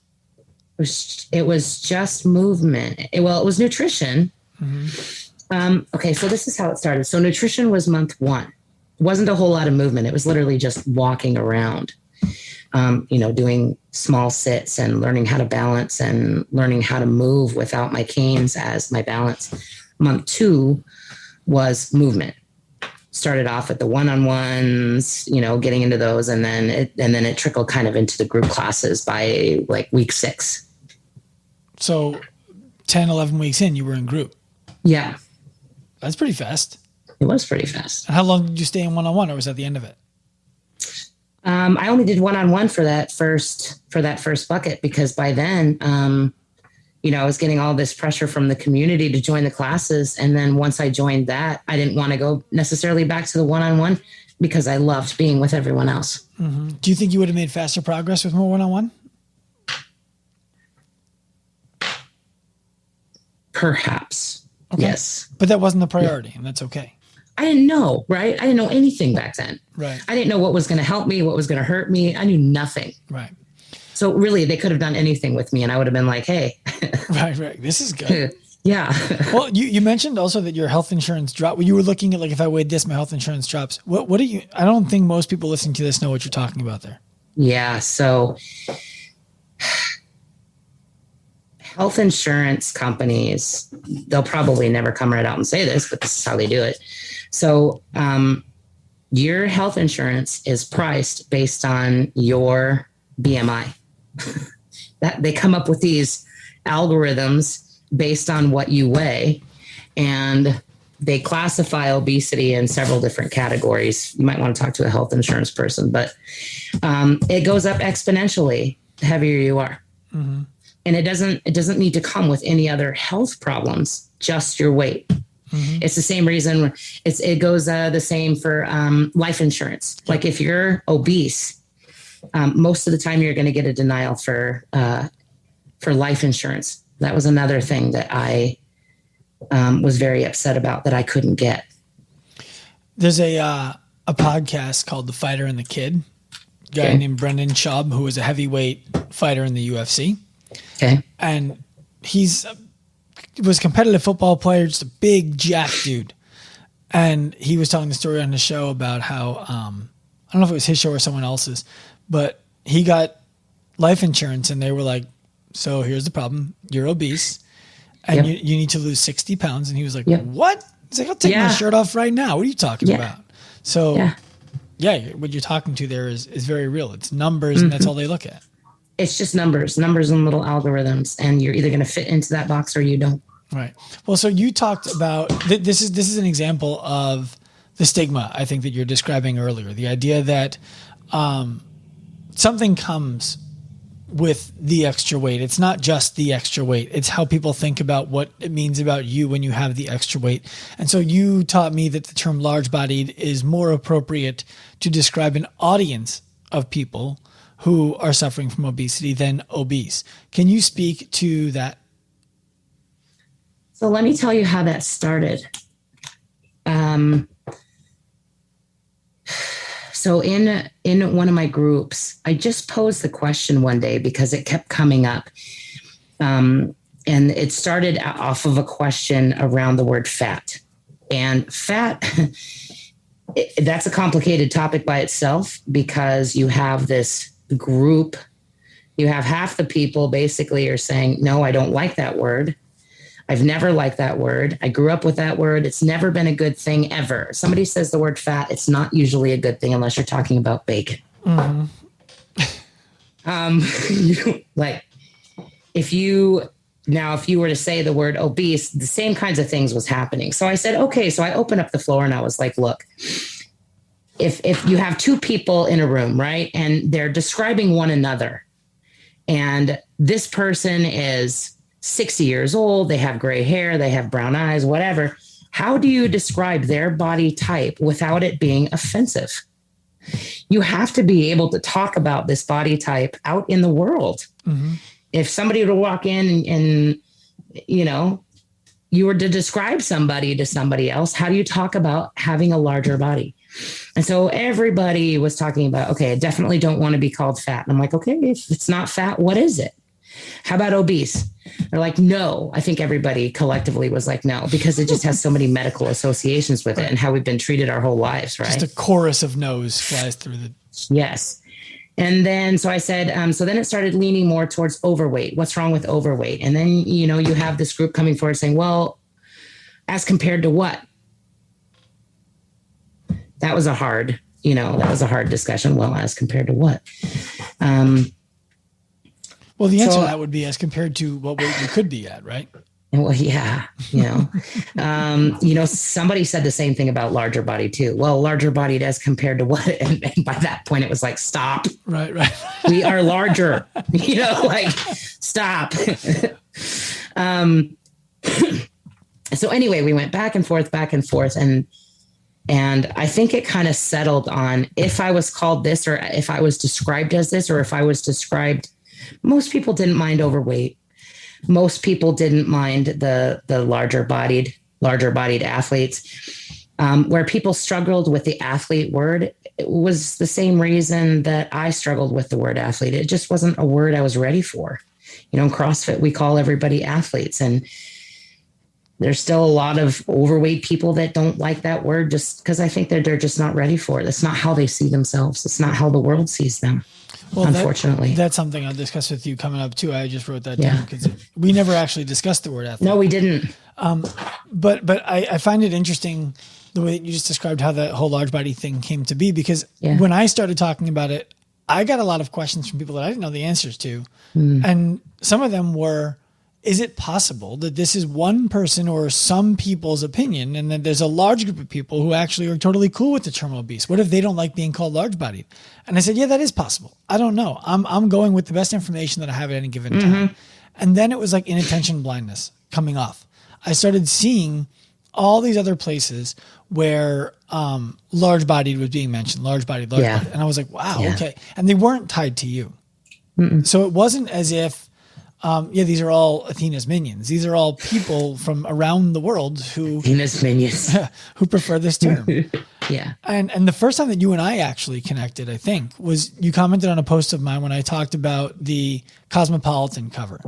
It was just movement. It was nutrition. Mm-hmm. Okay. So this is how it started. So nutrition was month 1. It wasn't a whole lot of movement. It was literally just walking around. Doing small sits and learning how to balance and learning how to move without my canes as my balance. Month 2 was movement. Started off at the one-on-ones, getting into those. And then it trickled kind of into the group classes by like week 6. So 10, 11 weeks in, you were in group. Yeah. That's pretty fast. It was pretty fast. And how long did you stay in one-on-one or was that the end of it? I only did one-on-one for that first bucket because by then, I was getting all this pressure from the community to join the classes. And then once I joined that, I didn't want to go necessarily back to the one-on-one because I loved being with everyone else. Mm-hmm. Do you think you would have made faster progress with more one-on-one? Perhaps. Okay. Yes. But that wasn't the priority, and that's okay. I didn't know, right? I didn't know anything back then. Right. I didn't know what was going to help me, what was going to hurt me. I knew nothing. Right. So really, they could have done anything with me, and I would have been like, hey. Right. This is good. Yeah. Well, you mentioned also that your health insurance dropped. You were looking at like, if I weighed this, my health insurance drops. What do you, I don't think most people listening to this know what you're talking about there. Yeah. So health insurance companies, they'll probably never come right out and say this, but this is how they do it. So your health insurance is priced based on your BMI. That they come up with these algorithms based on what you weigh, and they classify obesity in several different categories. You might want to talk to a health insurance person, but it goes up exponentially the heavier you are. Mm-hmm. And it doesn't need to come with any other health problems, just your weight. Mm-hmm. It's the same reason it goes the same for life insurance. Yep. Like if you're obese, most of the time you're going to get a denial for life insurance. That was another thing that I was very upset about that I couldn't get. There's a podcast called The Fighter and the Kid. A guy named Brendan Schaub, who was a heavyweight fighter in the UFC. Okay. And was a competitive football player, just a big jack dude. And he was telling the story on the show about how, I don't know if it was his show or someone else's, but he got life insurance and they were like, so here's the problem. You're obese and you need to lose 60 pounds. And he was like, what? He's like, I'll take my shirt off right now. What are you talking about? So what you're talking to there is very real. It's numbers and that's all they look at. It's just numbers and little algorithms, and you're either going to fit into that box or you don't. Right. Well, so you talked about this is an example of the stigma, I think, that you're describing earlier. The idea that something comes with the extra weight. It's not just the extra weight. It's how people think about what it means about you when you have the extra weight. And so you taught me that the term large-bodied is more appropriate to describe an audience of people who are suffering from obesity than obese. Can you speak to that? So let me tell you how that started. So in one of my groups, I just posed the question one day because it kept coming up. And it started off of a question around the word fat. And fat, that's a complicated topic by itself because you have this group, you have half the people basically are saying, no, I don't like that word. I've never liked that word. I grew up with that word. It's never been a good thing ever. Somebody says the word fat, it's not usually a good thing unless you're talking about bacon. Mm-hmm. Like if you were to say the word obese, the same kinds of things was happening. So I said, okay. So I opened up the floor and I was like, look, if you have two people in a room, right, and they're describing one another, and this person is 60 years old, they have gray hair, they have brown eyes, whatever. How do you describe their body type without it being offensive? You have to be able to talk about this body type out in the world. Mm-hmm. If somebody were to walk in and you were to describe somebody to somebody else, how do you talk about having a larger body? And so everybody was talking about, okay, I definitely don't want to be called fat. And I'm like, okay, if it's not fat, what is it? How about obese? They're like, no. I think everybody collectively was like, no, because it just has so many medical associations with it and how we've been treated our whole lives, right? Just a chorus of no's flies through the... Yes. And then, so I said, so then it started leaning more towards overweight. What's wrong with overweight? And then, you have this group coming forward saying, well, as compared to what? That was a hard discussion. Well, as compared to what? Well, the answer to that would be as compared to what weight you could be at, right? Well, yeah, somebody said the same thing about larger body too. Well, larger bodied as compared to what? And by that point, it was like, stop. Right. We are larger, stop. So anyway, we went back and forth. And I think it kind of settled on if I was called this, or if I was described as this, or if I was described. Most people didn't mind overweight. Most people didn't mind the larger bodied athletes. Where people struggled with the athlete word, it was the same reason that I struggled with the word athlete. It just wasn't a word I was ready for. In CrossFit, we call everybody athletes, and there's still a lot of overweight people that don't like that word just because I think they're just not ready for it. That's not how they see themselves. It's not how the world sees them. Well, unfortunately, that's something I'll discuss with you coming up too. I just wrote that down because we never actually discussed the word athlete. No, we didn't. But I find it interesting the way that you just described how the whole large body thing came to be, because when I started talking about it, I got a lot of questions from people that I didn't know the answers to. And some of them were, is it possible that this is one person or some people's opinion, and that there's a large group of people who actually are totally cool with the term obese? What if they don't like being called large-bodied? And I said, yeah, that is possible. I don't know. I'm going with the best information that I have at any given time. And then it was like inattention blindness coming off. I started seeing all these other places where large-bodied was being mentioned, large-bodied. And I was like, wow, okay. And they weren't tied to you. So it wasn't as if, these are all Athena's minions. These are all people from around the world who Athena's minions who prefer this term. Yeah. And the first time that you and I actually connected, I think, was you commented on a post of mine when I talked about the Cosmopolitan cover,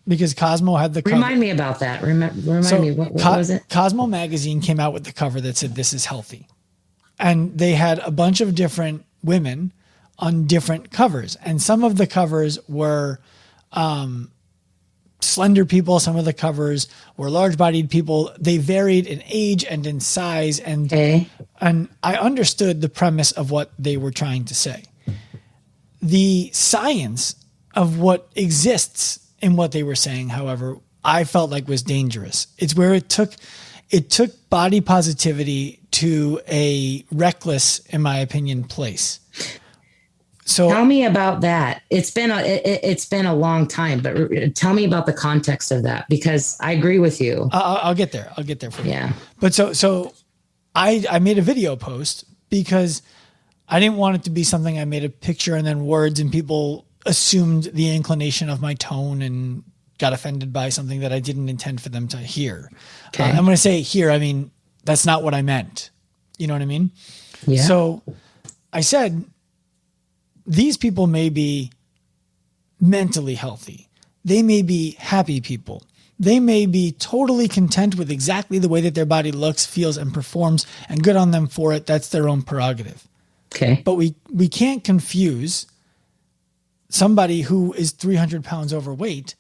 because Cosmo had the cover. Remind me about that. Remind me, what was it? Cosmo magazine came out with the cover that said, "This is healthy." And they had a bunch of different women on different covers. And some of the covers were slender people. Some of the covers were large-bodied people. They varied in age and in size. And I understood the premise of what they were trying to say. The science of what exists in what they were saying, however, I felt like was dangerous. It's where it took body positivity to a reckless, in my opinion, place. So tell me about that. It's been a long time, but tell me about the context of that, because I agree with you. I'll get there. I'll get there for you. Yeah. But so I made a video post because I didn't want it to be something I made a picture and then words and people assumed the inclination of my tone and got offended by something that I didn't intend for them to hear. Okay. I'm going to say here, I mean, that's not what I meant. You know what I mean? Yeah. So I said, these people may be mentally healthy. They may be happy people. They may be totally content with exactly the way that their body looks, feels, and performs, and good on them for it. That's their own prerogative. Okay. But we can't confuse somebody who is 300 pounds overweight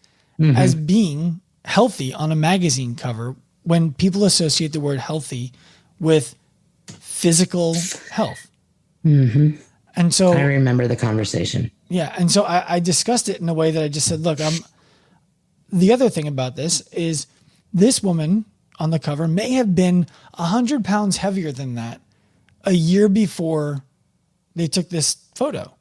as being healthy on a magazine cover when people associate the word healthy with physical health. Mm-hmm. And so I remember the conversation. Yeah. And so I discussed it in a way that I just said, look, the other thing about this is this woman on the cover may have been 100 pounds heavier than that a year before they took this photo.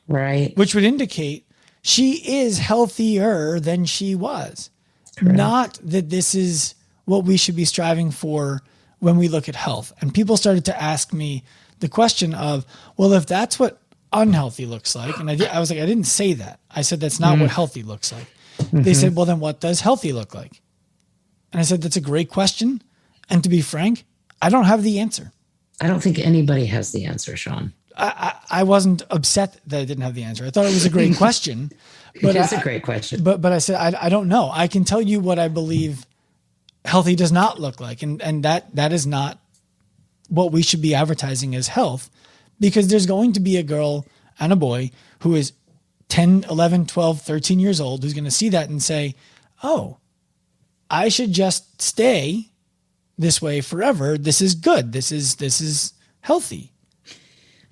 Right. Which would indicate she is healthier than she was. Correct. Not that this is what we should be striving for when we look at health. And people started to ask me the question of, well, if that's what unhealthy looks like, and I was like, I didn't say that. I said, that's not what healthy looks like. They said, well, then what does healthy look like? And I said, that's a great question. And to be frank, I don't have the answer. I don't think anybody has the answer, Sean. I wasn't upset that I didn't have the answer. I thought it was a great question. But It's a great question. But I said, I don't know. I can tell you what I believe healthy does not look like. And that is not what we should be advertising as health, because there's going to be a girl and a boy who is 10, 11, 12, 13 years old who's going to see that and say, oh, I should just stay this way forever. This is good. This is healthy.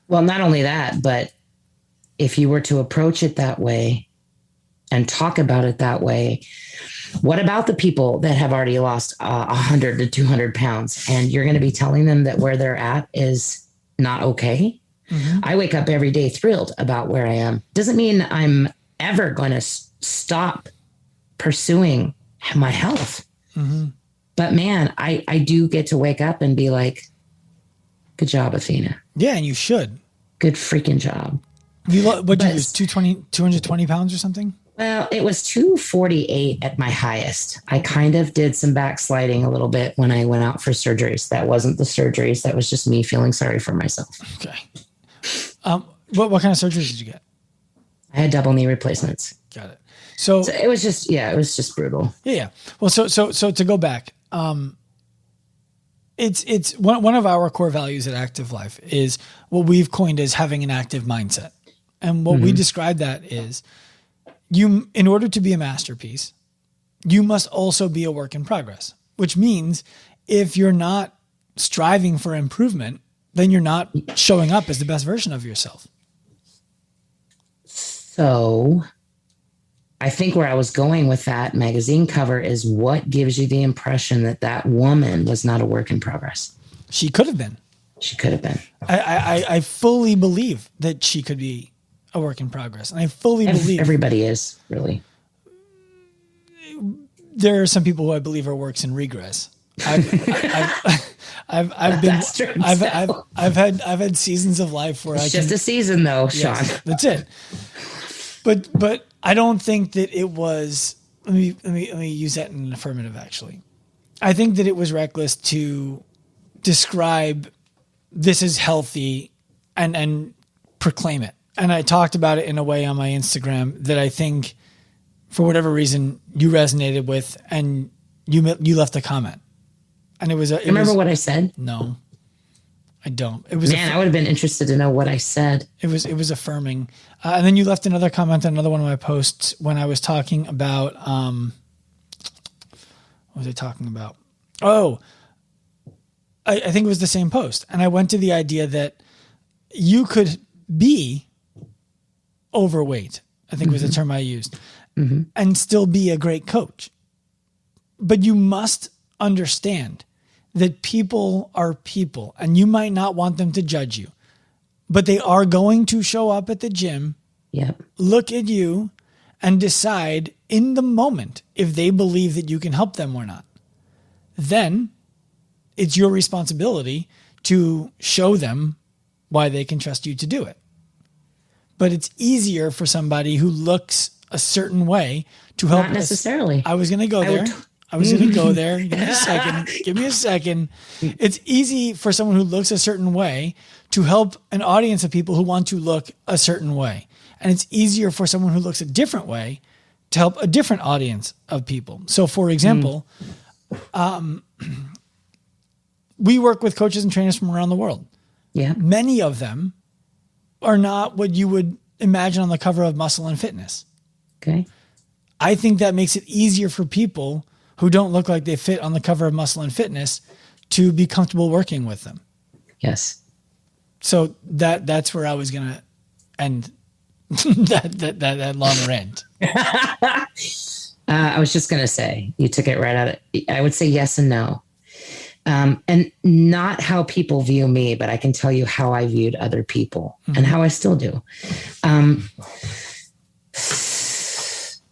Well, not only that, but if you were to approach it that way and talk about it that way, what about the people that have already lost 100 to 200 pounds and you're going to be telling them that where they're at is not okay? Mm-hmm. I wake up every day thrilled about where I am. Doesn't mean I'm ever going to stop pursuing my health. Mm-hmm. But man, I do get to wake up and be like, good job, Athena. Yeah, and you should. Good freaking job. What'd you lose? 220 pounds or something? Well, it was 248 at my highest. I kind of did some backsliding a little bit when I went out for surgeries. That wasn't the surgeries. That was just me feeling sorry for myself. Okay. What kind of surgeries did you get? I had double knee replacements. Got it. So it was just brutal. Yeah. Well, so to go back, it's one of our core values at Active Life is what we've coined as having an active mindset. And what we describe that is in order to be a masterpiece, you must also be a work in progress, which means if you're not striving for improvement, then you're not showing up as the best version of yourself. So I think where I was going with that magazine cover is what gives you the impression that that woman was not a work in progress? She could have been. She could have been. I fully believe that she could be a work in progress. And I fully believe everybody is, really. There are some people who I believe are works in regress. I've had seasons of life where it's just a season though, yes, Sean. That's it. But I don't think that it was, let me use that in an affirmative actually. I think that it was reckless to describe this as healthy and proclaim it. And I talked about it in a way on my Instagram that I think for whatever reason you resonated with and you left a comment. And it was remember what I said? No, I don't. It was I would have been interested to know what I said. It was affirming. And then you left another comment on another one of my posts when I was talking about, what was I talking about? Oh, I think it was the same post. And I went to the idea that you could be overweight, I think was the term I used, and still be a great coach. But you must understand that people are people, and you might not want them to judge you, but they are going to show up at the gym, look at you, and decide in the moment if they believe that you can help them or not. Then it's your responsibility to show them why they can trust you to do it. But it's easier for somebody who looks a certain way to help. Not necessarily. I was going to go there. I was going to go there. Give me a second. It's easy for someone who looks a certain way to help an audience of people who want to look a certain way. And it's easier for someone who looks a different way to help a different audience of people. So for example, we work with coaches and trainers from around the world. Yeah. Many of them are not what you would imagine on the cover of Muscle and Fitness. Okay. I think that makes it easier for people who don't look like they fit on the cover of Muscle and Fitness to be comfortable working with them. Yes. So that's where I was going to end that long rant. I was just going to say, you took it right out of it. I would say yes and no. And not how people view me, but I can tell you how I viewed other people and how I still do.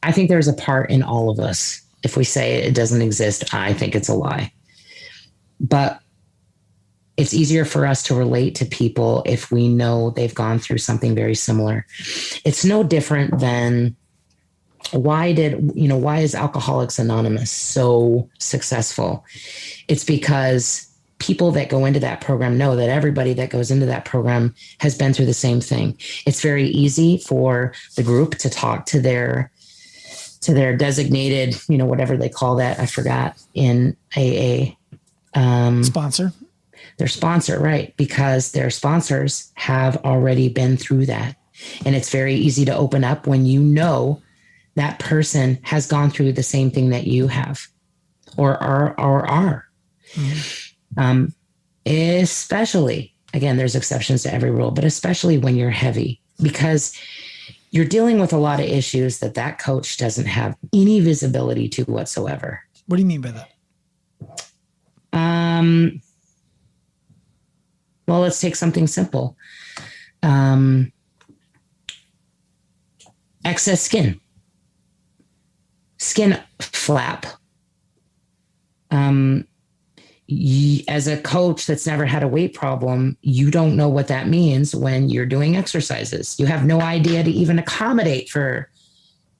I think there's a part in all of us. If we say it doesn't exist, I think it's a lie. But it's easier for us to relate to people if we know they've gone through something very similar. It's no different than why is Alcoholics Anonymous so successful? It's because people that go into that program know that everybody that goes into that program has been through the same thing. It's very easy for the group to talk to their designated, whatever they call that. I forgot in AA. Sponsor. Their sponsor, right? Because their sponsors have already been through that. And it's very easy to open up when you know that person has gone through the same thing that you have or are. Mm-hmm. Especially, again, there's exceptions to every rule, but especially when you're heavy, because you're dealing with a lot of issues that coach doesn't have any visibility to whatsoever. What do you mean by that? Well, let's take something simple. Excess skin flap. As a coach that's never had a weight problem, you don't know what that means when you're doing exercises. You have no idea to even accommodate for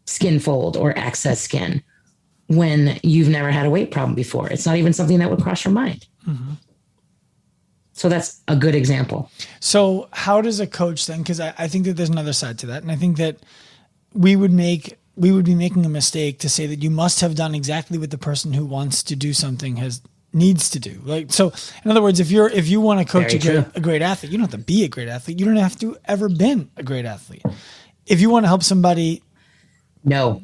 skin fold or excess skin when you've never had a weight problem before. It's not even something that would cross your mind. Mm-hmm. So that's a good example. So how does a coach then, because I think that there's another side to that. And I think that we would be making a mistake to say that you must have done exactly what the person who wants to do something needs to do. Like, so in other words, if you want to coach a great athlete, you don't have to be a great athlete. You don't have to ever been a great athlete. If you want to help somebody. No,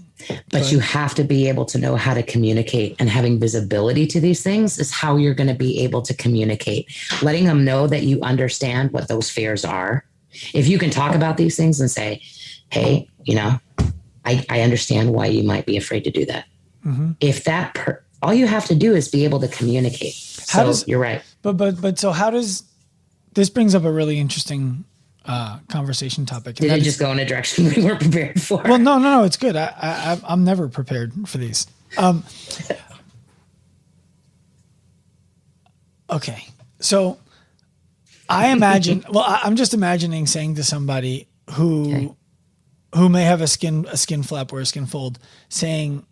but you have to be able to know how to communicate, and having visibility to these things is how you're going to be able to communicate, letting them know that you understand what those fears are. If you can talk about these things and say, hey, I understand why you might be afraid to do that. Mm-hmm. If all you have to do is be able to communicate. You're right. But so how does this brings up a really interesting conversation topic? Did it just go in a direction we weren't prepared for? Well, no, it's good. I'm never prepared for these. Okay. So I imagine, I'm just imagining saying to somebody who may have a skin flap or a skin fold, saying,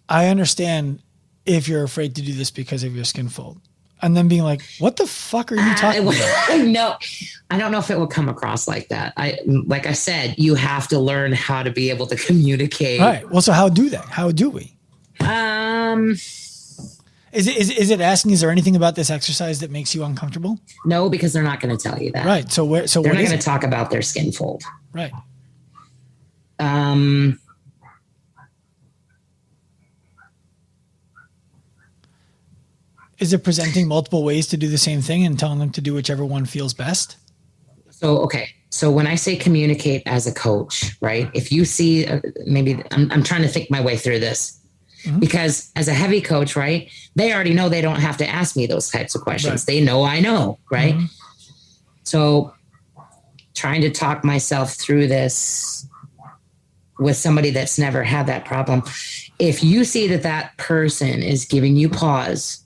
I understand if you're afraid to do this because of your skin fold. And then being like, what the fuck are you talking about? No, I don't know if it will come across like that. Like I said, you have to learn how to be able to communicate. Right. Well, so how do we? Is it asking, is there anything about this exercise that makes you uncomfortable? No, because they're not going to tell you that. Right. So they're not going to talk about their skin fold. Right. Is it presenting multiple ways to do the same thing and telling them to do whichever one feels best? So when I say communicate as a coach, right? If you see, maybe I'm trying to think my way through this. Because as a heavy coach, right, they already know they don't have to ask me those types of questions. Right. They know I know, right? So trying to talk myself through this with somebody that's never had that problem. If you see that that person is giving you pause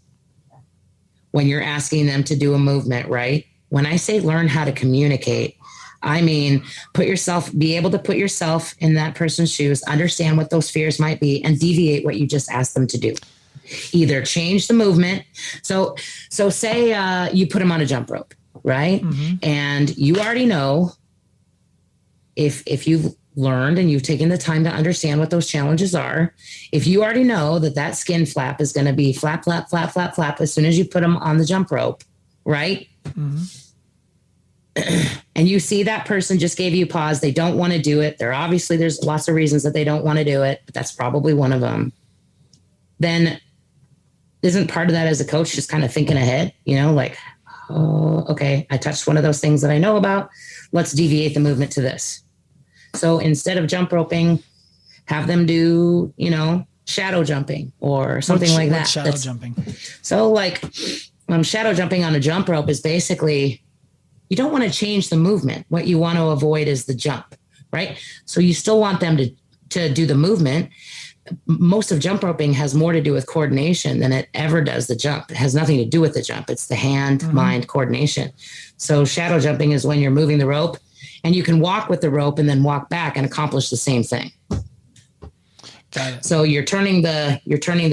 when you're asking them to do a movement, right? When I say learn how to communicate, I mean, be able to put yourself in that person's shoes, understand what those fears might be, and deviate what you just asked them to do. Either change the movement. So say you put them on a jump rope, right? And you already know if you've learned and you've taken the time to understand what those challenges are, if you already know that skin flap is going to be flap, flap, flap, flap, flap as soon as you put them on the jump rope, right? And you see that person just gave you pause. They don't want to do it. There's lots of reasons that they don't want to do it, but that's probably one of them. Then isn't part of that as a coach just kind of thinking ahead, like, oh, okay, I touched one of those things that I know about. Let's deviate the movement to this. So instead of jump roping, have them do, shadow jumping or something like that. Shadow jumping. So shadow jumping on a jump rope is basically, you don't want to change the movement. What you want to avoid is the jump, right? So you still want them to do the movement. Most of jump roping has more to do with coordination than it ever does the jump. It has nothing to do with the jump. It's the hand-mind coordination. So shadow jumping is when you're moving the rope and you can walk with the rope and then walk back and accomplish the same thing. Got it. So you're turning the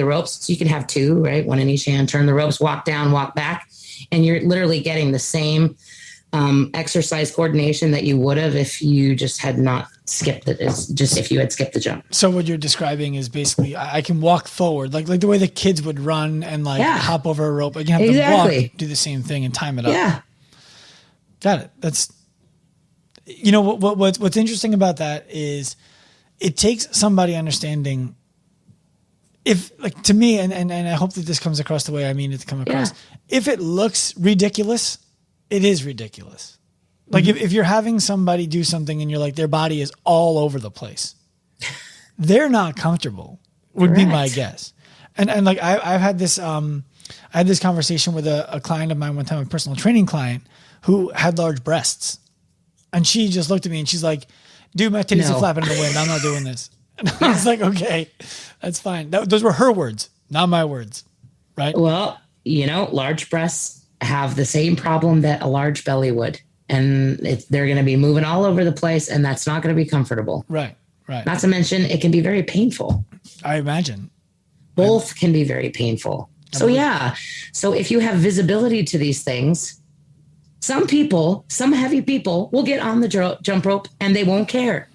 ropes. So you can have two, right? One in each hand, turn the ropes, walk down, walk back. And you're literally getting the same exercise coordination that you would have if you just had not skipped it. It's just if you had skipped the jump. So what you're describing is basically I can walk forward, like the way the kids would run and hop over a rope. I can have them walk, do the same thing and time it up. Yeah. Got it. That's, what's interesting about that is it takes somebody understanding if to me, and I hope that this comes across the way I mean it to come across. If it looks ridiculous, it is ridiculous. Like if you're having somebody do something and you're like, their body is all over the place, they're not comfortable would be my guess. And I've had this, I had this conversation with a client of mine one time, a personal training client who had large breasts. And she just looked at me and she's like, dude, my titties are flapping in the wind. I'm not doing this. And I was like, okay, that's fine. Those were her words, not my words. Right. Well, large breasts have the same problem that a large belly would. And they're going to be moving all over the place and that's not going to be comfortable. Right. Not to mention it can be very painful. I imagine. Both can be very painful. So if you have visibility to these things, some heavy people will get on the jump rope and they won't care.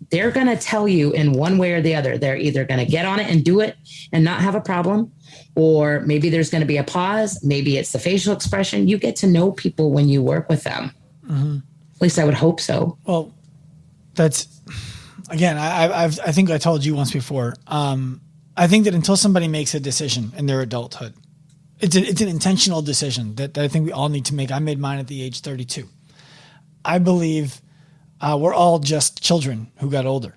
They're going to tell you in one way or the other. They're either going to get on it and do it and not have a problem, or maybe there's going to be a pause. Maybe it's the facial expression. You get to know people when you work with them. At least I would hope so. Well, that's, again, I think I told you once before. I think that until somebody makes a decision in their adulthood, it's an intentional decision that I think we all need to make. I made mine at the age 32. I believe we're all just children who got older.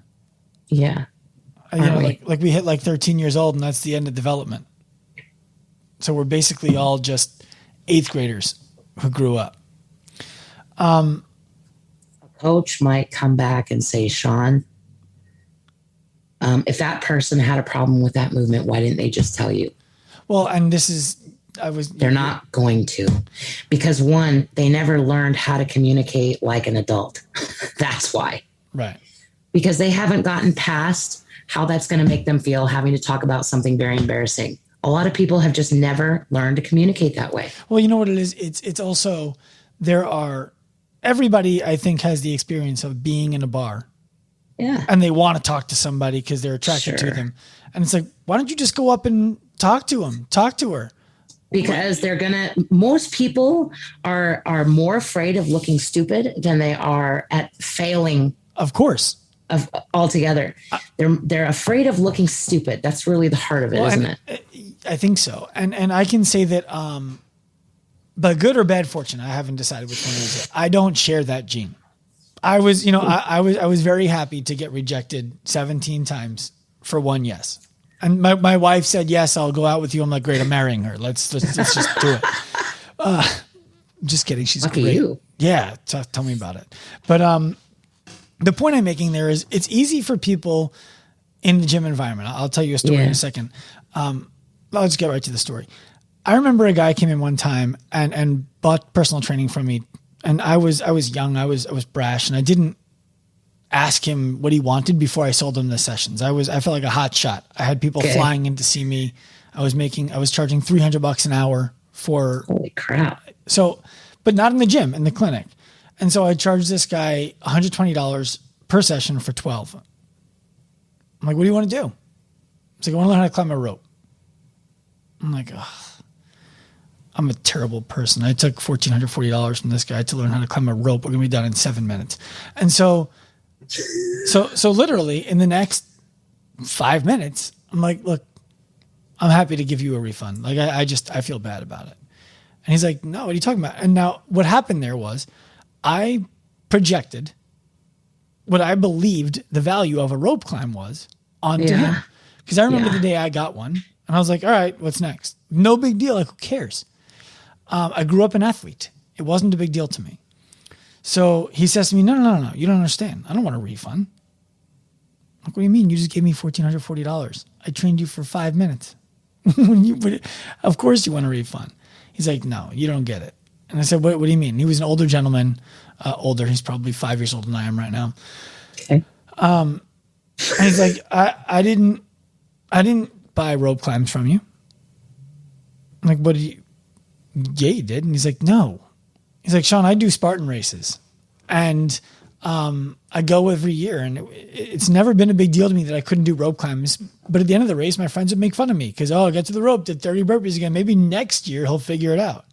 Yeah. Like we hit 13 years old and that's the end of development. So we're basically all just 8th graders who grew up. A coach might come back and say, Sean, if that person had a problem with that movement, why didn't they just tell you? Well, and they're not going to, because one, they never learned how to communicate like an adult. That's why. Right. Because they haven't gotten past how that's going to make them feel having to talk about something very embarrassing. A lot of people have just never learned to communicate that way. Well, you know what it is? It's also, everybody I think has the experience of being in a bar. Yeah. And they want to talk to somebody because they're attracted to them. And it's like, why don't you just go up and talk to him, talk to her? Because most people are more afraid of looking stupid than they are at failing. Of course. Altogether. They're afraid of looking stupid. That's really the heart of it, isn't it? I think so. And I can say that, but good or bad fortune, I haven't decided which one it is. I don't share that gene. I was very happy to get rejected 17 times for one yes. And my wife said, yes, I'll go out with you. I'm like, great, I'm marrying her. Let's just do it. Just kidding. She's Lucky great. you. Yeah. Tell me about it. But the point I'm making there is it's easy for people in the gym environment. I'll tell you a story in a second. I'll just get right to the story. I remember a guy came in one time and bought personal training from me. And I was young. I was brash, and I didn't ask him what he wanted before I sold him the sessions. I felt like a hot shot. I had people flying in to see me. I was charging $300 an hour for. Holy crap. So, but not in the gym, in the clinic. And so I charged this guy $120 per session for 12. I'm like, what do you want to do? He's like, I want to learn how to climb a rope. I'm like, I'm a terrible person. I took $1,440 from this guy to learn how to climb a rope. We're going to be done in 7 minutes. And so literally in the next 5 minutes, I'm like, look, I'm happy to give you a refund. Like I feel bad about it. And he's like, no, what are you talking about? And now what happened there was I projected what I believed the value of a rope climb was onto him. Because I remember the day I got one and I was like, all right, what's next? No big deal. Like, who cares? I grew up an athlete. It wasn't a big deal to me. So he says to me, no. You don't understand. I don't want a refund. Like, what do you mean? You just gave me $1,440. I trained you for 5 minutes. Of course you want a refund. He's like, no, you don't get it. And I said, what do you mean? He was an older gentleman, older. He's probably 5 years older than I am right now. Okay. And he's like, I didn't buy rope climbs from you. I'm like, what did you? Yeah, you did. And he's like, no. He's like, Sean, I do Spartan races and I go every year, and it's never been a big deal to me that I couldn't do rope climbs. But at the end of the race, my friends would make fun of me because, I got to the rope, did 30 burpees again. Maybe next year he'll figure it out.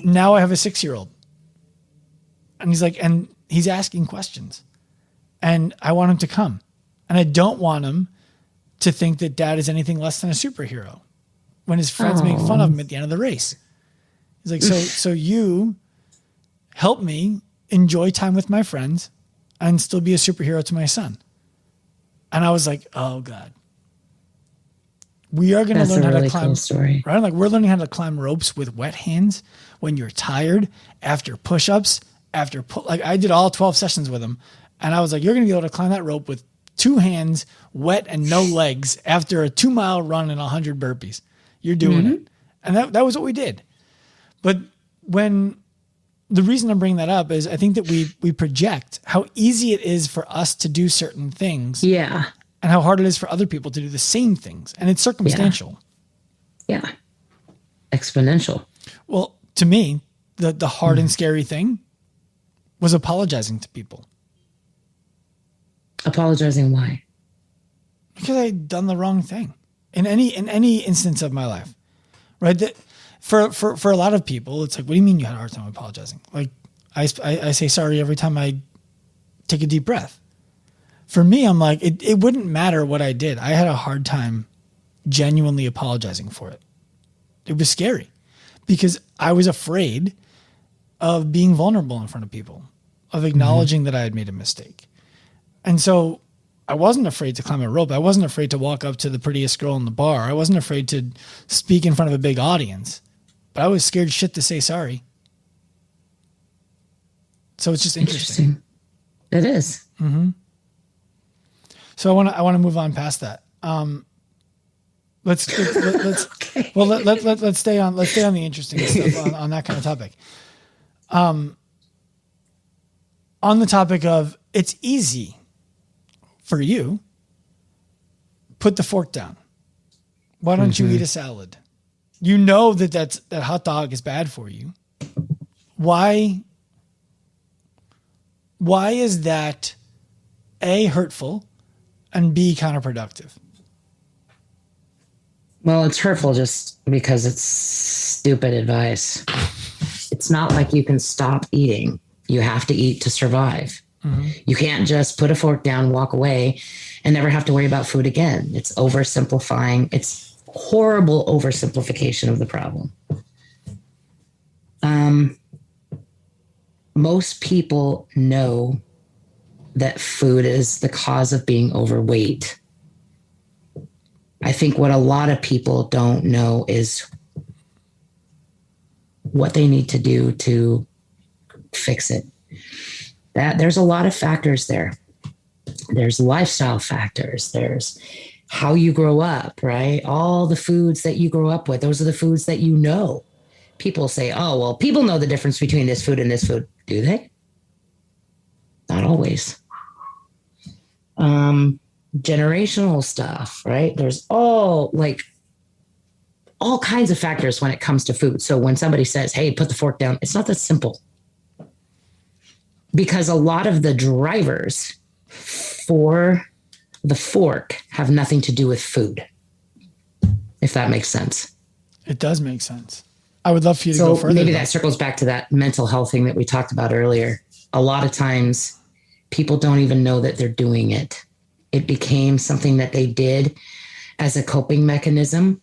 Now I have a 6-year-old. And he's like, and he's asking questions. And I want him to come. And I don't want him to think that dad is anything less than a superhero when his friends make fun of him at the end of the race. He's like, so you help me enjoy time with my friends and still be a superhero to my son. And I was like, oh God, we are going to learn how to climb. Cool story. Right? Like, we're learning how to climb ropes with wet hands when you're tired, after push-ups, like I did all 12 sessions with him. And I was like, you're going to be able to climb that rope with 2 hands, wet and no legs after a 2-mile run and 100 burpees. You're doing it. And that was what we did. But the reason I'm bringing that up is I think that we project how easy it is for us to do certain things. Yeah. And how hard it is for other people to do the same things. And it's circumstantial. Yeah. Exponential. Well, to me, the hard and scary thing was apologizing to people. Apologizing why? Because I had done the wrong thing in any instance of my life, right? That for a lot of people, it's like, what do you mean you had a hard time apologizing? Like I say sorry every time I take a deep breath. For me, I'm like, it wouldn't matter what I did. I had a hard time genuinely apologizing for it. It was scary because I was afraid of being vulnerable in front of people, of acknowledging that I had made a mistake. And so I wasn't afraid to climb a rope. I wasn't afraid to walk up to the prettiest girl in the bar. I wasn't afraid to speak in front of a big audience, but I was scared shit to say sorry. So it's just interesting. It is. Mm-hmm. So I want to move on past that. Let's okay. Well, let's stay on the interesting stuff on that kind of topic. On the topic of, it's easy for you, put the fork down. Why don't you eat a salad? You know that hot dog is bad for you. Why is that A, hurtful, and B, counterproductive? Well, it's hurtful just because it's stupid advice. It's not like you can stop eating. You have to eat to survive. Mm-hmm. You can't just put a fork down, walk away, and never have to worry about food again. It's oversimplifying. It's horrible oversimplification of the problem. Most people know that food is the cause of being overweight, I think what a lot of people don't know is what they need to do to fix it. That there's a lot of factors there. There's lifestyle factors. There's how you grow up, right? All the foods that you grow up with, those are the foods that you know. People say, oh, well, people know the difference between this food and this food. Do they? Not always. Generational stuff, right? There's all kinds of factors when it comes to food. So when somebody says, hey, put the fork down, it's not that simple. Because a lot of the drivers for the fork have nothing to do with food, if that makes sense. It does make sense. I would love for you to go further. Maybe that circles back to that mental health thing that we talked about earlier. A lot of times people don't even know that they're doing it. It became something that they did as a coping mechanism.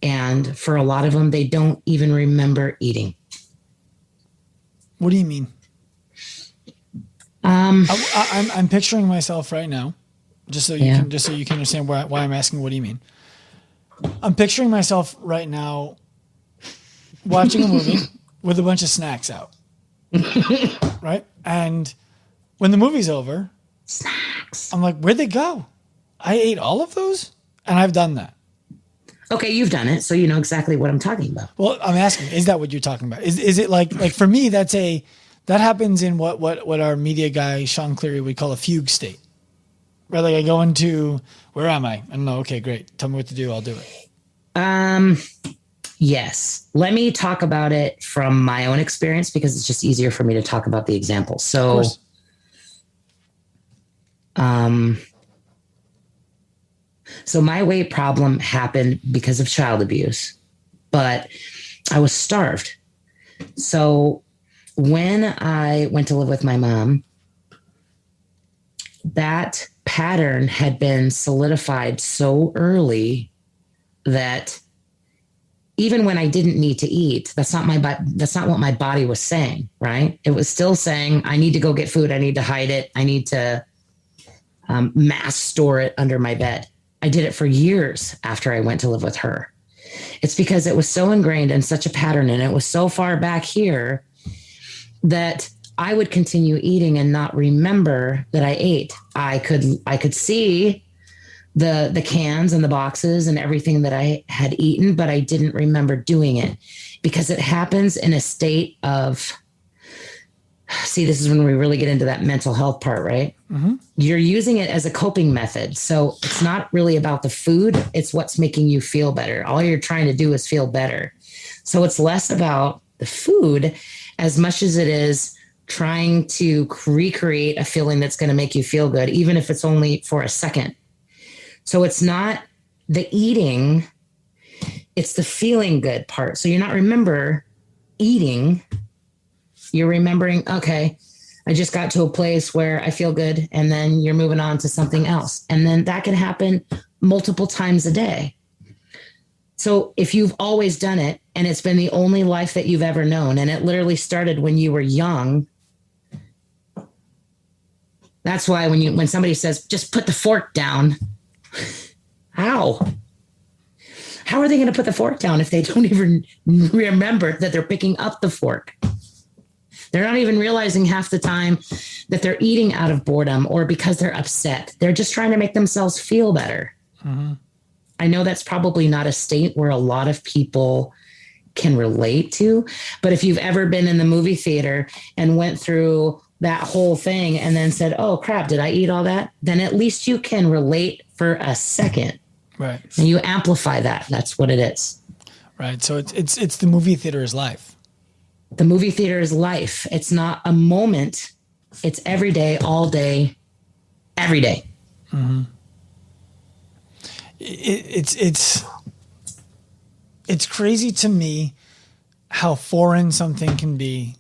And for a lot of them, they don't even remember eating. What do you mean? I'm picturing myself right now, just so you can understand why I'm asking. What do you mean? I'm picturing myself right now watching a movie with a bunch of snacks out, right? And when the movie's over, snacks. I'm like, where'd they go? I ate all of those, and I've done that. Okay, you've done it, so you know exactly what I'm talking about. Well, I'm asking, is that what you're talking about? Is it like for me, that happens in what our media guy Sean Cleary would call a fugue state, right? Like I go into, where am I? I don't know. Okay, great. Tell me what to do. I'll do it. Yes. Let me talk about it from my own experience because it's just easier for me to talk about the example. So, so my weight problem happened because of child abuse, but I was starved. So when I went to live with my mom, that pattern had been solidified so early that even when I didn't need to eat, that's not what my body was saying, right? It was still saying, I need to go get food. I need to hide it. I need to mass store it under my bed. I did it for years after I went to live with her. It's because it was so ingrained in such a pattern and it was so far back here that I would continue eating and not remember that I ate. I could see the cans and the boxes and everything that I had eaten, but I didn't remember doing it because it happens in a state of, see, this is when we really get into that mental health part, right? Mm-hmm. You're using it as a coping method. So it's not really about the food. It's what's making you feel better. All you're trying to do is feel better. So it's less about the food as much as it is trying to recreate a feeling that's going to make you feel good, even if it's only for a second. So it's not the eating, it's the feeling good part. So you're not remember eating. You're remembering, okay, I just got to a place where I feel good, and then you're moving on to something else. And then that can happen multiple times a day. So if you've always done it and it's been the only life that you've ever known, and it literally started when you were young, that's why when somebody says, just put the fork down, how are they going to put the fork down if they don't even remember that they're picking up the fork? They're not even realizing half the time that they're eating out of boredom or because they're upset. They're just trying to make themselves feel better. Mm-hmm. I know that's probably not a state where a lot of people can relate to, but if you've ever been in the movie theater and went through that whole thing and then said, oh crap, did I eat all that? Then at least you can relate for a second. Right. And you amplify that. That's what it is. Right. So it's the movie theater is life. The movie theater is life. It's not a moment. It's every day, all day, every day. Mm-hmm. It's crazy to me how foreign something can be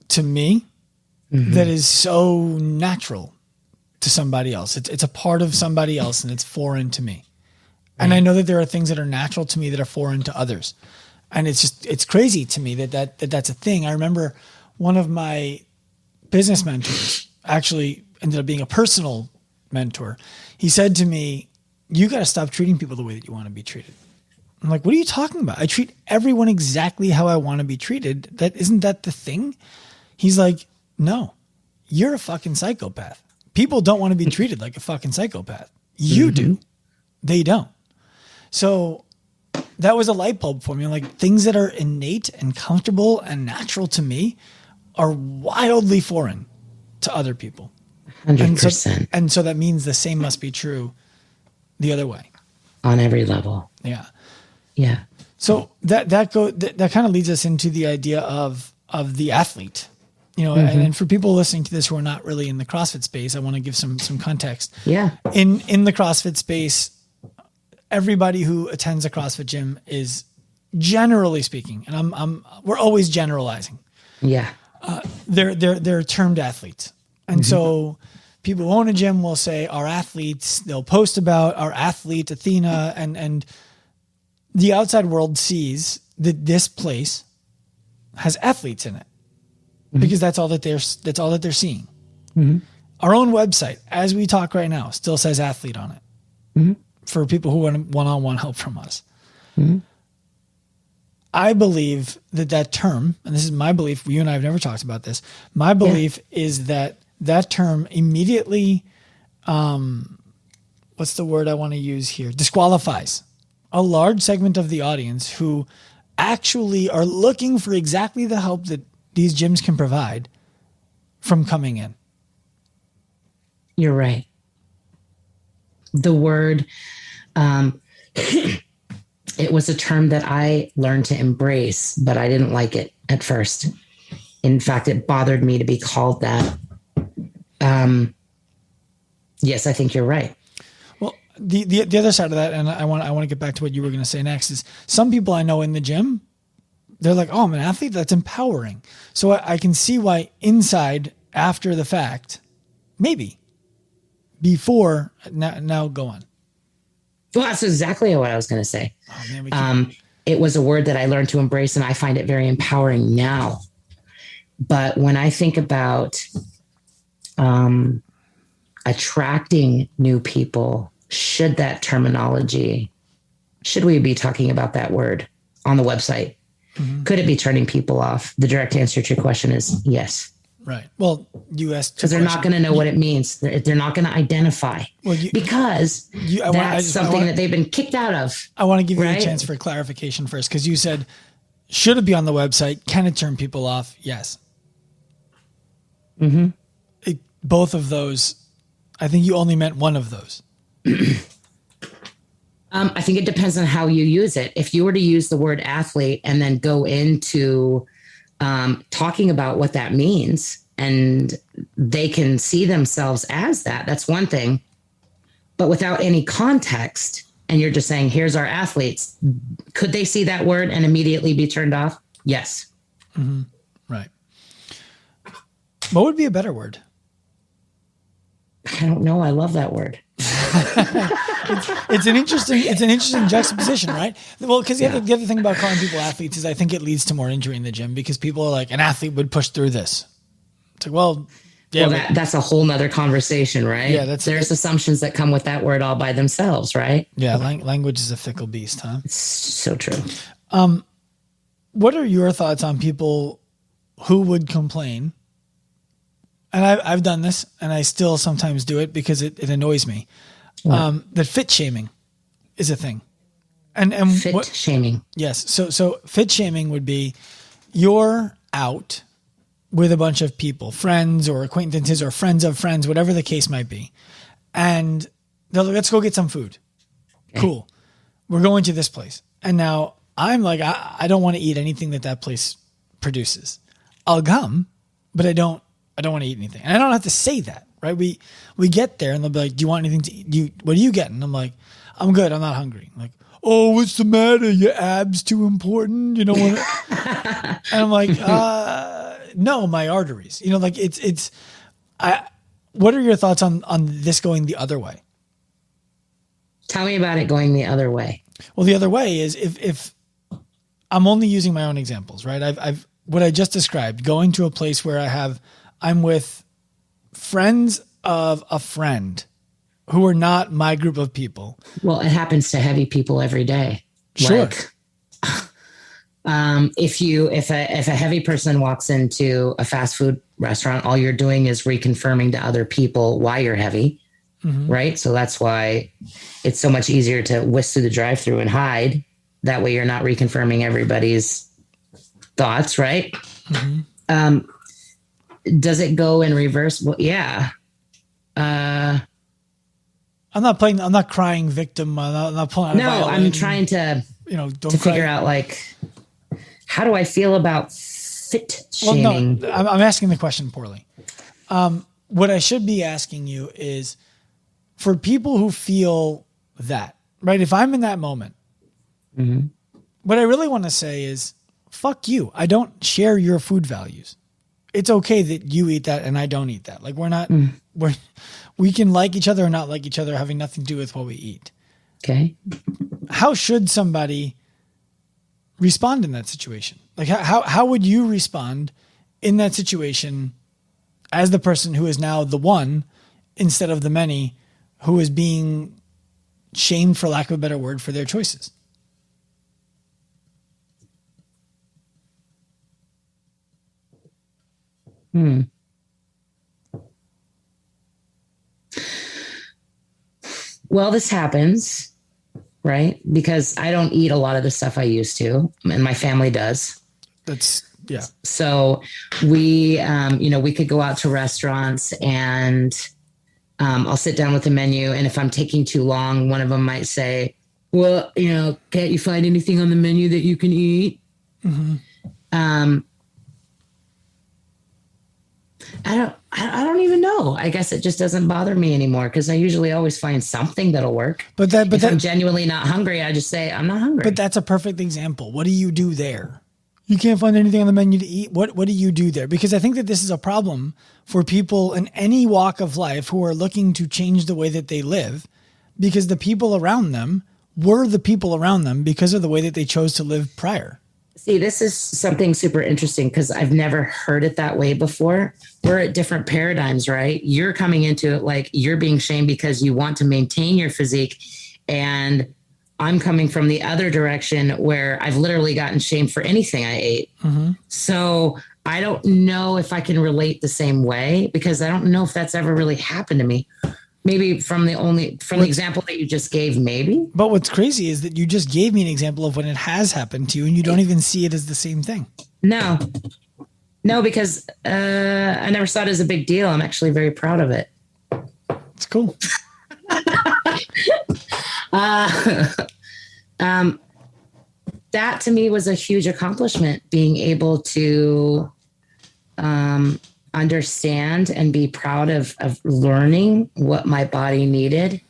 to me mm-hmm. that is so natural to somebody else. It's a part of somebody else and it's foreign to me. Right. And I know that there are things that are natural to me that are foreign to others. And it's crazy to me that's a thing. I remember one of my business mentors actually ended up being a personal mentor. He said to me, you got to stop treating people the way that you want to be treated. I'm like, what are you talking about? I treat everyone exactly how I want to be treated. Isn't that the thing? He's like, no, you're a fucking psychopath. People don't want to be treated like a fucking psychopath. You do. They don't. So that was a light bulb for me. Like, things that are innate and comfortable and natural to me are wildly foreign to other people. 100%. And so that means the same must be true the other way. On every level. Yeah. Yeah. So that kind of leads us into the idea of the athlete, you know, and for people listening to this who are not really in the CrossFit space, I want to give some context. Yeah. In the CrossFit space, everybody who attends a CrossFit gym is, generally speaking, and we're always generalizing. Yeah. They're termed athletes. And so people who own a gym will say our athletes, they'll post about our athlete Athena, and the outside world sees that this place has athletes in it because that's all that they're seeing. Our own website, as we talk right now, still says athlete on it for people who want one-on-one help from us. I believe that term, and this is my belief, you and I have never talked about this. My belief is that term immediately, what's the word I want to use here? Disqualifies a large segment of the audience who actually are looking for exactly the help that these gyms can provide from coming in. You're right. The word, it was a term that I learned to embrace, but I didn't like it at first. In fact, it bothered me to be called that. Yes, I think you're right. Well, the other side of that, and I want to get back to what you were going to say next, is some people I know in the gym, they're like, oh, I'm an athlete. That's empowering. So I can see why inside, after the fact, maybe before now go on. Well, that's exactly what I was going to say. Oh, man, it was a word that I learned to embrace, and I find it very empowering now. But when I think about attracting new people, should we be talking about that word on the website? Could it be turning people off? The direct answer to your question is yes. Right. Well, you asked, because they're not going to know what it means. They're not going to identify because that's something that they've been kicked out of. I want to give you a chance for clarification first, because you said, should it be on the website? Can it turn people off? Yes. Both of those. I think you only meant one of those. I think it depends on how you use it. If you were to use the word athlete and then go into talking about what that means, and they can see themselves as that, that's one thing. But without any context, and you're just saying, here's our athletes, could they see that word and immediately be turned off? Yes. Right. What would be a better word? I don't know. I love that word. It's an interesting juxtaposition, right? Well, because the other thing about calling people athletes is I think it leads to more injury in the gym, because people are like, an athlete would push through this. It's like, well, that's a whole nother conversation, right? Yeah, there's assumptions that come with that word all by themselves, right? Yeah, language is a fickle beast, huh? It's so true. What are your thoughts on people who would complain? And I've done this, and I still sometimes do it because it annoys me. That fit shaming is a thing. And fit shaming. Yes. So fit shaming would be, you're out with a bunch of people, friends or acquaintances or friends of friends, whatever the case might be. And they're like, let's go get some food. Okay. Cool. We're going to this place. And now I'm like, I don't want to eat anything that place produces. I'll come, but I don't want to eat anything. And I don't have to say that, right? We get there and they'll be like, do you want anything to eat? What are you getting? I'm like, I'm good. I'm not hungry. I'm like, oh, what's the matter? Your abs too important? You know what? And I'm like, no, my arteries, like what are your thoughts on this going the other way? Tell me about it going the other way. Well, the other way is if I'm only using my own examples, right? I've what I just described, going to a place where I'm with friends of a friend, who are not my group of people. Well, it happens to heavy people every day. Sure. Like, if a heavy person walks into a fast food restaurant, all you're doing is reconfirming to other people why you're heavy, right? So that's why it's so much easier to whisk through the drive-thru and hide. That way you're not reconfirming everybody's thoughts, right? Does it go in reverse? Well, yeah. I'm not crying victim. I'm not pulling out a violin. I'm trying to, figure out, like, how do I feel about fit shaming? Well, no, I'm asking the question poorly. What I should be asking you is, for people who feel that, right? If I'm in that moment, what I really want to say is, fuck you. I don't share your food values. It's okay that you eat that and I don't eat that. Like, we can like each other or not like each other, having nothing to do with what we eat. Okay. How should somebody respond in that situation? Like, how would you respond in that situation as the person who is now the one instead of the many who is being shamed, for lack of a better word, for their choices? Well, this happens, right? Because I don't eat a lot of the stuff I used to, and my family does. Yeah. So we could go out to restaurants and I'll sit down with the menu. And if I'm taking too long, one of them might say, well, can't you find anything on the menu that you can eat? I don't even know. I guess it just doesn't bother me anymore because I usually always find something that'll work. But if I'm genuinely not hungry, I just say I'm not hungry. But that's a perfect example. What do you do there? You can't find anything on the menu to eat. What do you do there? Because I think that this is a problem for people in any walk of life who are looking to change the way that they live, because the people around them were the people around them because of the way that they chose to live prior. See, this is something super interesting because I've never heard it that way before. We're at different paradigms, right? You're coming into it like you're being shamed because you want to maintain your physique. And I'm coming from the other direction where I've literally gotten shamed for anything I ate. So I don't know if I can relate the same way because I don't know if that's ever really happened to me. Maybe from the example that you just gave, maybe. But what's crazy is that you just gave me an example of when it has happened to you and you don't even see it as the same thing. No, because I never saw it as a big deal. I'm actually very proud of it. It's cool. That to me was a huge accomplishment, being able to understand and be proud of learning what my body needed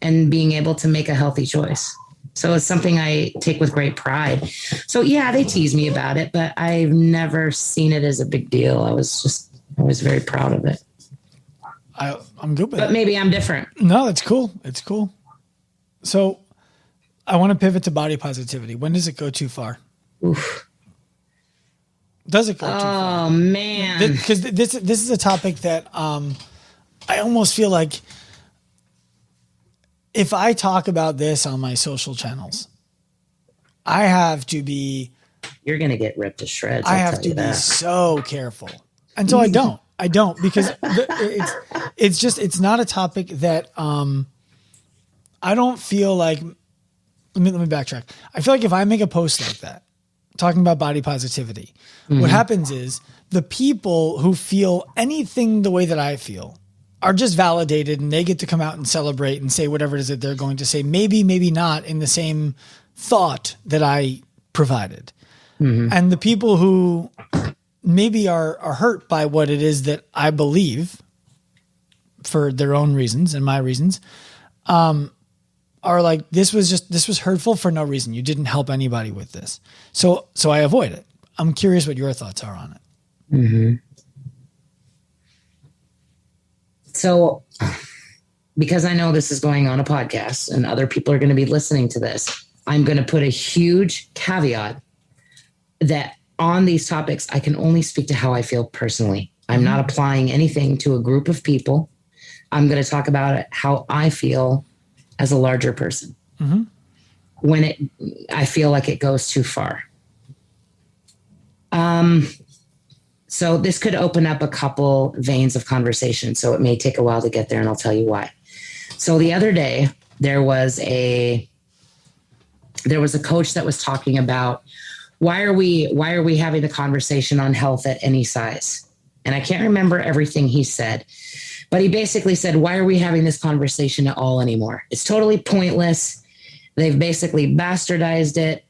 and being able to make a healthy choice. So it's something I take with great pride. So yeah, they tease me about it, but I've never seen it as a big deal. I was very proud of it. I'm good with it. But maybe I'm different. No, it's cool. It's cool. So I want to pivot to body positivity. When does it go too far? Oof. Does it go too far? Oh man. Because this is a topic that I almost feel like if I talk about this on my social channels, I have to be... You're going to get ripped to shreds. I have to be so careful. And so I don't because it's not a topic that I don't feel like... Let me backtrack. I feel like if I make a post like that, talking about body positivity, what happens is the people who feel anything the way that I feel are just validated and they get to come out and celebrate and say whatever it is that they're going to say, maybe not in the same thought that I provided. And the people who maybe are hurt by what it is that I believe for their own reasons and my reasons, are like, this was hurtful for no reason. You didn't help anybody with this. So I avoid it. I'm curious what your thoughts are on it. So because I know this is going on a podcast and other people are going to be listening to this, I'm going to put a huge caveat that on these topics, I can only speak to how I feel personally. I'm not applying anything to a group of people. I'm going to talk about it, how I feel as a larger person. Mm-hmm. When I feel like it goes too far. So this could open up a couple veins of conversation. So it may take a while to get there, and I'll tell you why. So the other day there was a coach that was talking about why are we having the conversation on health at any size? And I can't remember everything he said, but he basically said, why are we having this conversation at all anymore? It's totally pointless. They've basically bastardized it.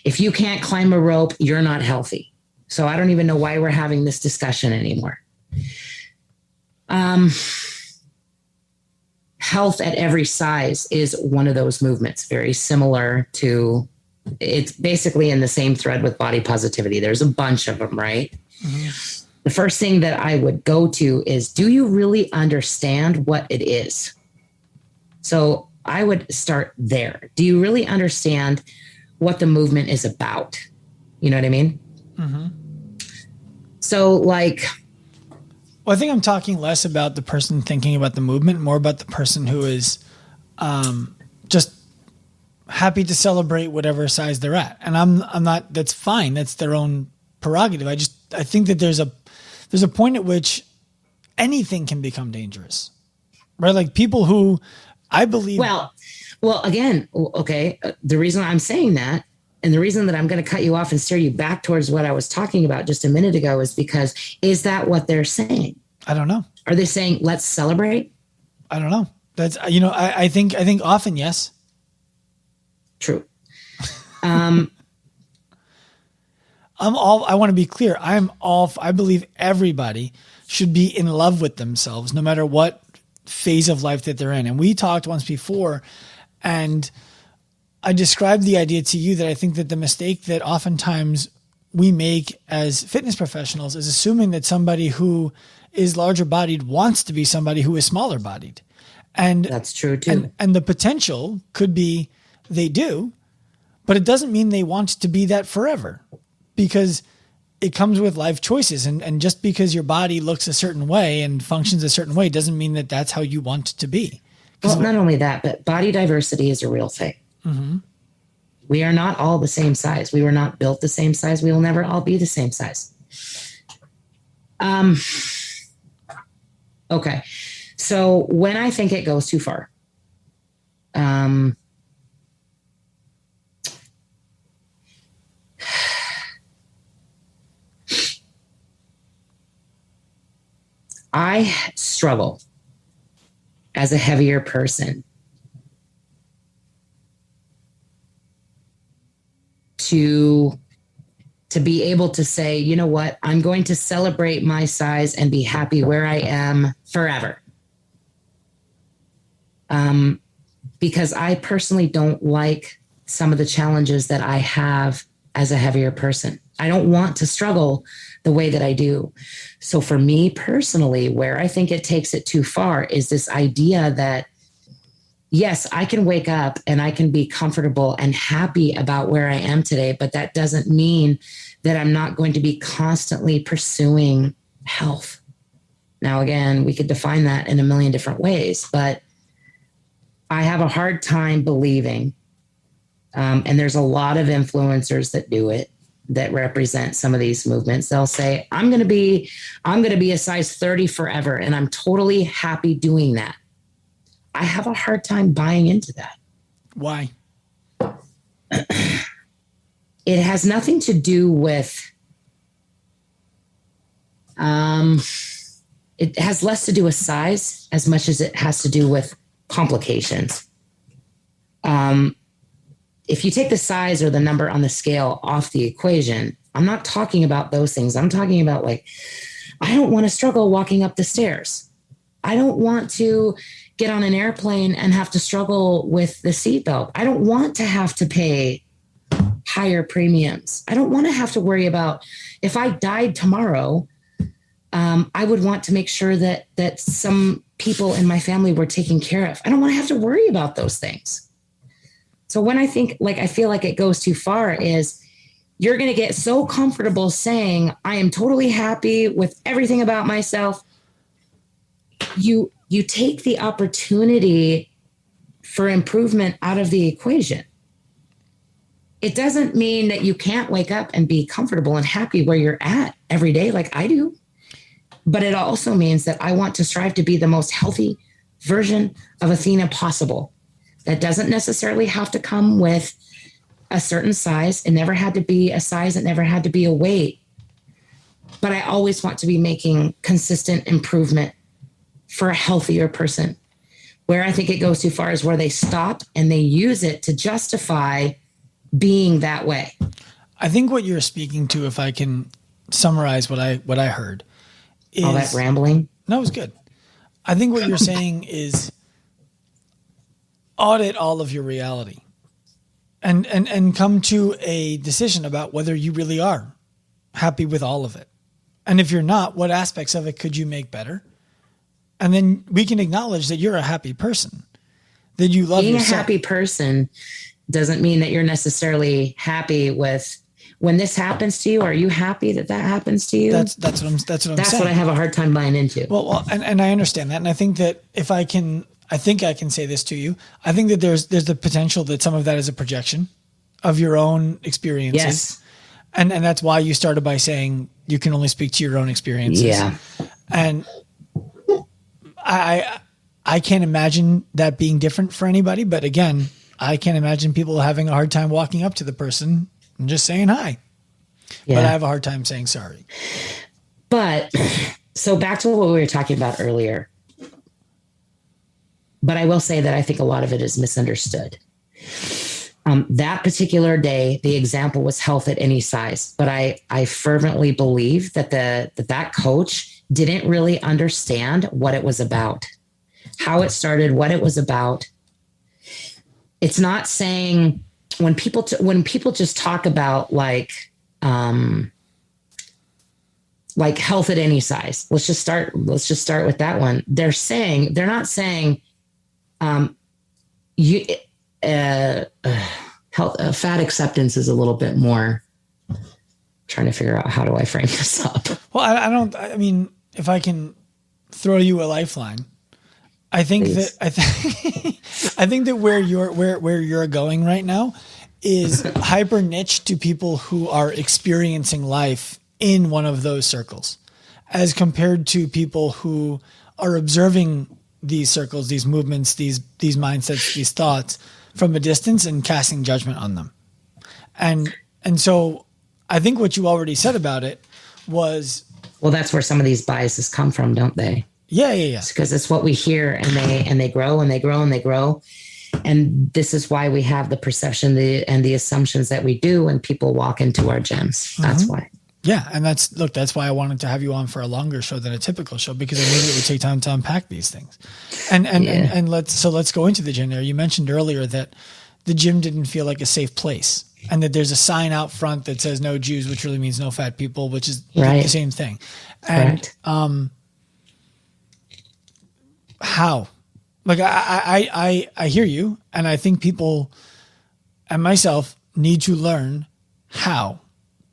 If you can't climb a rope, you're not healthy. So I don't even know why we're having this discussion anymore. Health at every size is one of those movements, very similar to, it's basically in the same thread with body positivity. There's a bunch of them, right? Mm-hmm. The first thing that I would go to is, do you really understand what it is? So I would start there. Do you really understand what the movement is about? You know what I mean? Mm-hmm. So well, I think I'm talking less about the person thinking about the movement, more about the person who is just happy to celebrate whatever size they're at. And I'm not, that's fine. That's their own prerogative. I think that there's a point at which anything can become dangerous, right? Like people who I believe. Well, again, okay. The reason I'm saying that, and the reason that I'm going to cut you off and steer you back towards what I was talking about just a minute ago is because, is that what they're saying? I don't know. Are they saying, let's celebrate? I don't know. That's, I think often, yes. True. I want to be clear. I believe everybody should be in love with themselves, no matter what phase of life that they're in. And we talked once before, and I described the idea to you that I think that the mistake that oftentimes we make as fitness professionals is assuming that somebody who is larger bodied wants to be somebody who is smaller bodied. And that's true too. And the potential could be they do, but it doesn't mean they want to be that forever, because it comes with life choices. And just because your body looks a certain way and functions a certain way doesn't mean that that's how you want to be. Well, not only that, but body diversity is a real thing. Mm-hmm. We are not all the same size. We were not built the same size. We will never all be the same size. Okay. So when I think it goes too far, I struggle as a heavier person to be able to say, you know what, I'm going to celebrate my size and be happy where I am forever. Because I personally don't like some of the challenges that I have as a heavier person. I don't want to struggle the way that I do. So for me personally, where I think it takes it too far is this idea that, yes, I can wake up and I can be comfortable and happy about where I am today, but that doesn't mean that I'm not going to be constantly pursuing health. Now, again, we could define that in a million different ways, but I have a hard time believing, and there's a lot of influencers that do it, that represent some of these movements. They'll say, I'm going to be a size 30 forever, and I'm totally happy doing that. I have a hard time buying into that. Why? It has nothing to do with, it has less to do with size as much as it has to do with complications. If you take the size or the number on the scale off the equation, I'm not talking about those things. I'm talking about I don't want to struggle walking up the stairs. I don't want to get on an airplane and have to struggle with the seatbelt. I don't want to have to pay higher premiums. I don't want to have to worry about if I died tomorrow. I would want to make sure that some people in my family were taken care of. I don't want to have to worry about those things. So when I think I feel like it goes too far is you're going to get so comfortable saying, I am totally happy with everything about myself. you take the opportunity for improvement out of the equation. It doesn't mean that you can't wake up and be comfortable and happy where you're at every day like I do. But it also means that I want to strive to be the most healthy version of Athena possible. That doesn't necessarily have to come with a certain size. It never had to be a size. It never had to be a weight. But I always want to be making consistent improvement for a healthier person. Where I think it goes too far is where they stop and they use it to justify being that way. I think what you're speaking to, if I can summarize what I heard, is all that rambling. No, it was good. I think what you're saying is audit all of your reality and come to a decision about whether you really are happy with all of it. And if you're not, what aspects of it could you make better? And then we can acknowledge that you're a happy person, that you love yourself. Being a happy person doesn't mean that you're necessarily happy with when this happens to you. Are you happy that happens to you? That's what I'm saying. That's what I have a hard time buying into. Well, and I understand that. And I think that I think I can say this to you. I think that there's the potential that some of that is a projection of your own experiences. Yes. And that's why you started by saying you can only speak to your own experiences. Yeah. And I can't imagine that being different for anybody. But again, I can't imagine people having a hard time walking up to the person and just saying hi. Yeah. But I have a hard time saying sorry. But so back to what we were talking about earlier. But I will say that I think a lot of it is misunderstood. That particular day, the example was health at any size. But I fervently believe that that coach didn't really understand what it was about, how it started, what it was about. It's not saying when people just talk about like health at any size. Let's just start with that one. They're not saying fat acceptance is a little bit more. Trying to figure out how do I frame this up. Well, I mean, if I can throw you a lifeline, I think Please. I think that where you're going right now is hyper niche to people who are experiencing life in one of those circles, as compared to people who are observing these circles, these movements, these mindsets, these thoughts from a distance and casting judgment on them. And so I think what you already said about it was, well, that's where some of these biases come from, don't they? Yeah. Because it's what we hear, and they grow and they grow and they grow. And this is why we have the perception and the assumptions that we do when people walk into our gyms. That's why. Yeah. And that's why I wanted to have you on for a longer show than a typical show, because I knew it would take time to unpack these things. And let's go into the gym there. You mentioned earlier that the gym didn't feel like a safe place, and that there's a sign out front that says no Jews, which really means no fat people, which is the same thing. And, how? Like I hear you, and I think people and myself need to learn how,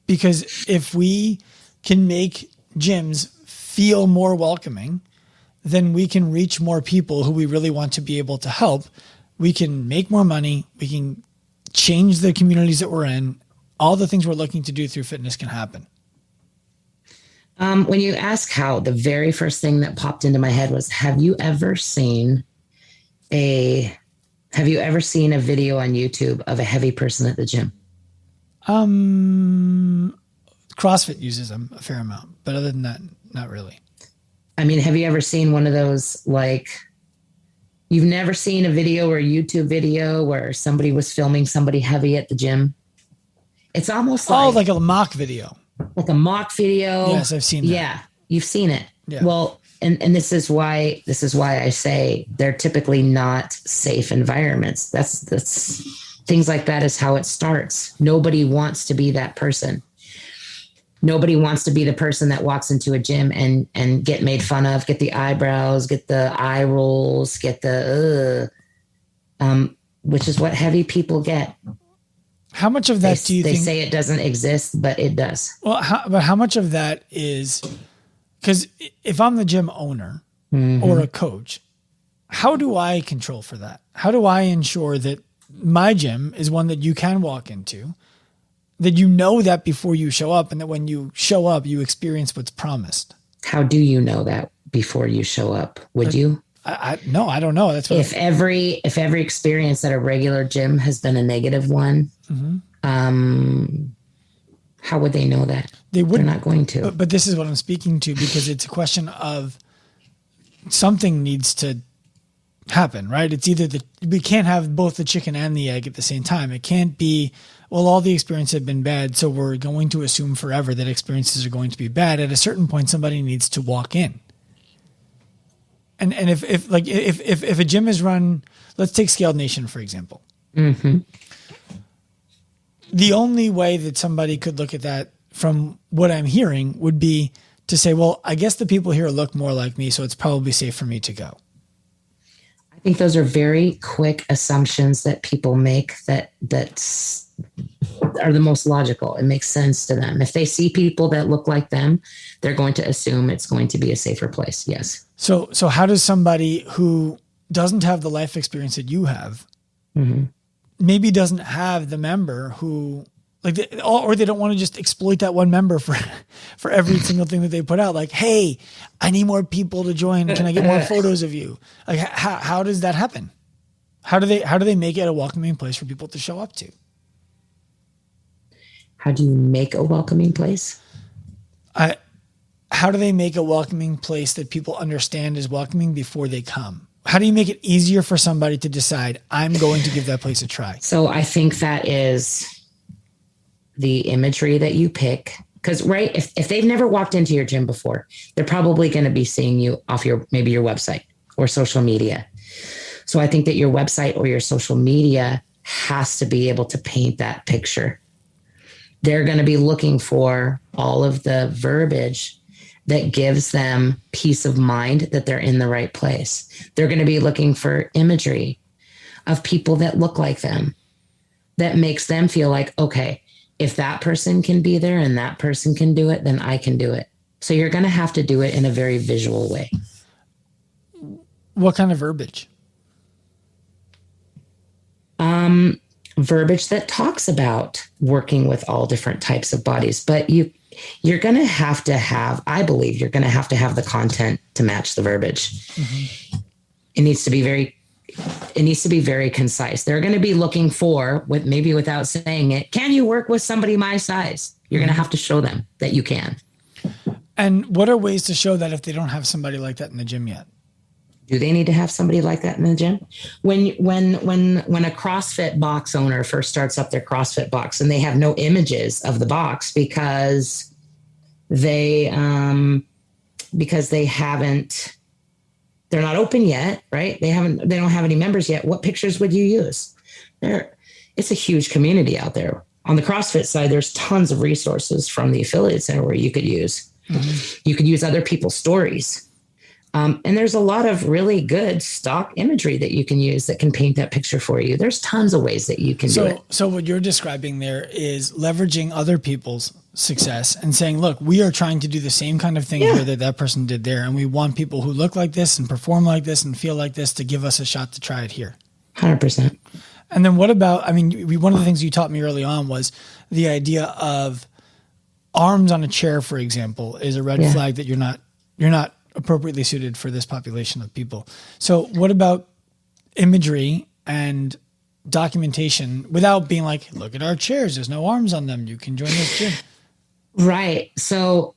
because if we can make gyms feel more welcoming, then we can reach more people who we really want to be able to help. We can make more money. We can change the communities that we're in. All the things we're looking to do through fitness can happen. When you ask how, the very first thing that popped into my head was, have you ever seen a video on YouTube of a heavy person at the gym? CrossFit uses them a fair amount, but other than that, not really. I mean, have you ever seen one of those, like, you've never seen a video or a YouTube video where somebody was filming somebody heavy at the gym? It's almost like a mock video. Like a mock video. Yes, I've seen that. Yeah, you've seen it. Yeah. Well, and this is why I say they're typically not safe environments. That's things like that is how it starts. Nobody wants to be that person. Nobody wants to be the person that walks into a gym and get made fun of, get the eyebrows, get the eye rolls, get the which is what heavy people get. How much of that do you think? They say it doesn't exist, but it does. Well, but how much of that is, because if I'm the gym owner or a coach, how do I control for that? How do I ensure that my gym is one that you can walk into, that you know that before you show up, and that when you show up, you experience what's promised? How do you know that before you show up? Would you? No, I don't know. That's what if every experience at a regular gym has been a negative one, how would they know that? They're not going to. But this is what I'm speaking to, because it's a question of something needs to happen, right? It's either we can't have both the chicken and the egg at the same time. It can't be, well, all the experiences have been bad, so we're going to assume forever that experiences are going to be bad. At a certain point, somebody needs to walk in. And if a gym is run, let's take Scaled Nation, for example. Mm-hmm. The only way that somebody could look at that, from what I'm hearing, would be to say, well, I guess the people here look more like me, so it's probably safe for me to go. I think those are very quick assumptions that people make that are the most logical. It makes sense to them. If they see people that look like them, they're going to assume it's going to be a safer place. Yes. So how does somebody who doesn't have the life experience that you have, maybe doesn't have the member who, or they don't want to just exploit that one member for every single thing that they put out. Like, hey, I need more people to join. Can I get more photos of you? Like, how does that happen? How do they make it a welcoming place for people to show up to? How do you make a welcoming place? How do they make a welcoming place that people understand is welcoming before they come? How do you make it easier for somebody to decide, I'm going to give that place a try? So I think that is the imagery that you pick. Because, right, if they've never walked into your gym before, they're probably going to be seeing you off maybe your website or social media. So I think that your website or your social media has to be able to paint that picture. They're going to be looking for all of the verbiage that gives them peace of mind that they're in the right place. They're going to be looking for imagery of people that look like them, that makes them feel like, okay, if that person can be there and that person can do it, then I can do it. So you're going to have to do it in a very visual way. What kind of verbiage? Verbiage that talks about working with all different types of bodies, but you're going to have, I believe you're going to have the content to match the verbiage. Mm-hmm. It needs to be very concise. They're going to be looking for, maybe without saying it, can you work with somebody my size? You're going to have to show them that you can. And what are ways to show that if they don't have somebody like that in the gym yet? Do they need to have somebody like that in the gym? When a CrossFit box owner first starts up their CrossFit box and they have no images of the box because they're not open yet, right? They don't have any members yet. What pictures would you use? It's a huge community out there. On the CrossFit side, there's tons of resources from the affiliate center where you could use. Mm-hmm. You could use other people's stories. And there's a lot of really good stock imagery that you can use that can paint that picture for you. There's tons of ways that you can do it. So what you're describing there is leveraging other people's success and saying, look, we are trying to do the same kind of thing here that person did there. And we want people who look like this and perform like this and feel like this to give us a shot to try it here. 100%. And then what about, one of the things you taught me early on was the idea of arms on a chair, for example, is a red flag that you're not appropriately suited for this population of people. So what about imagery and documentation without being like, look at our chairs, there's no arms on them, you can join this gym? Right. So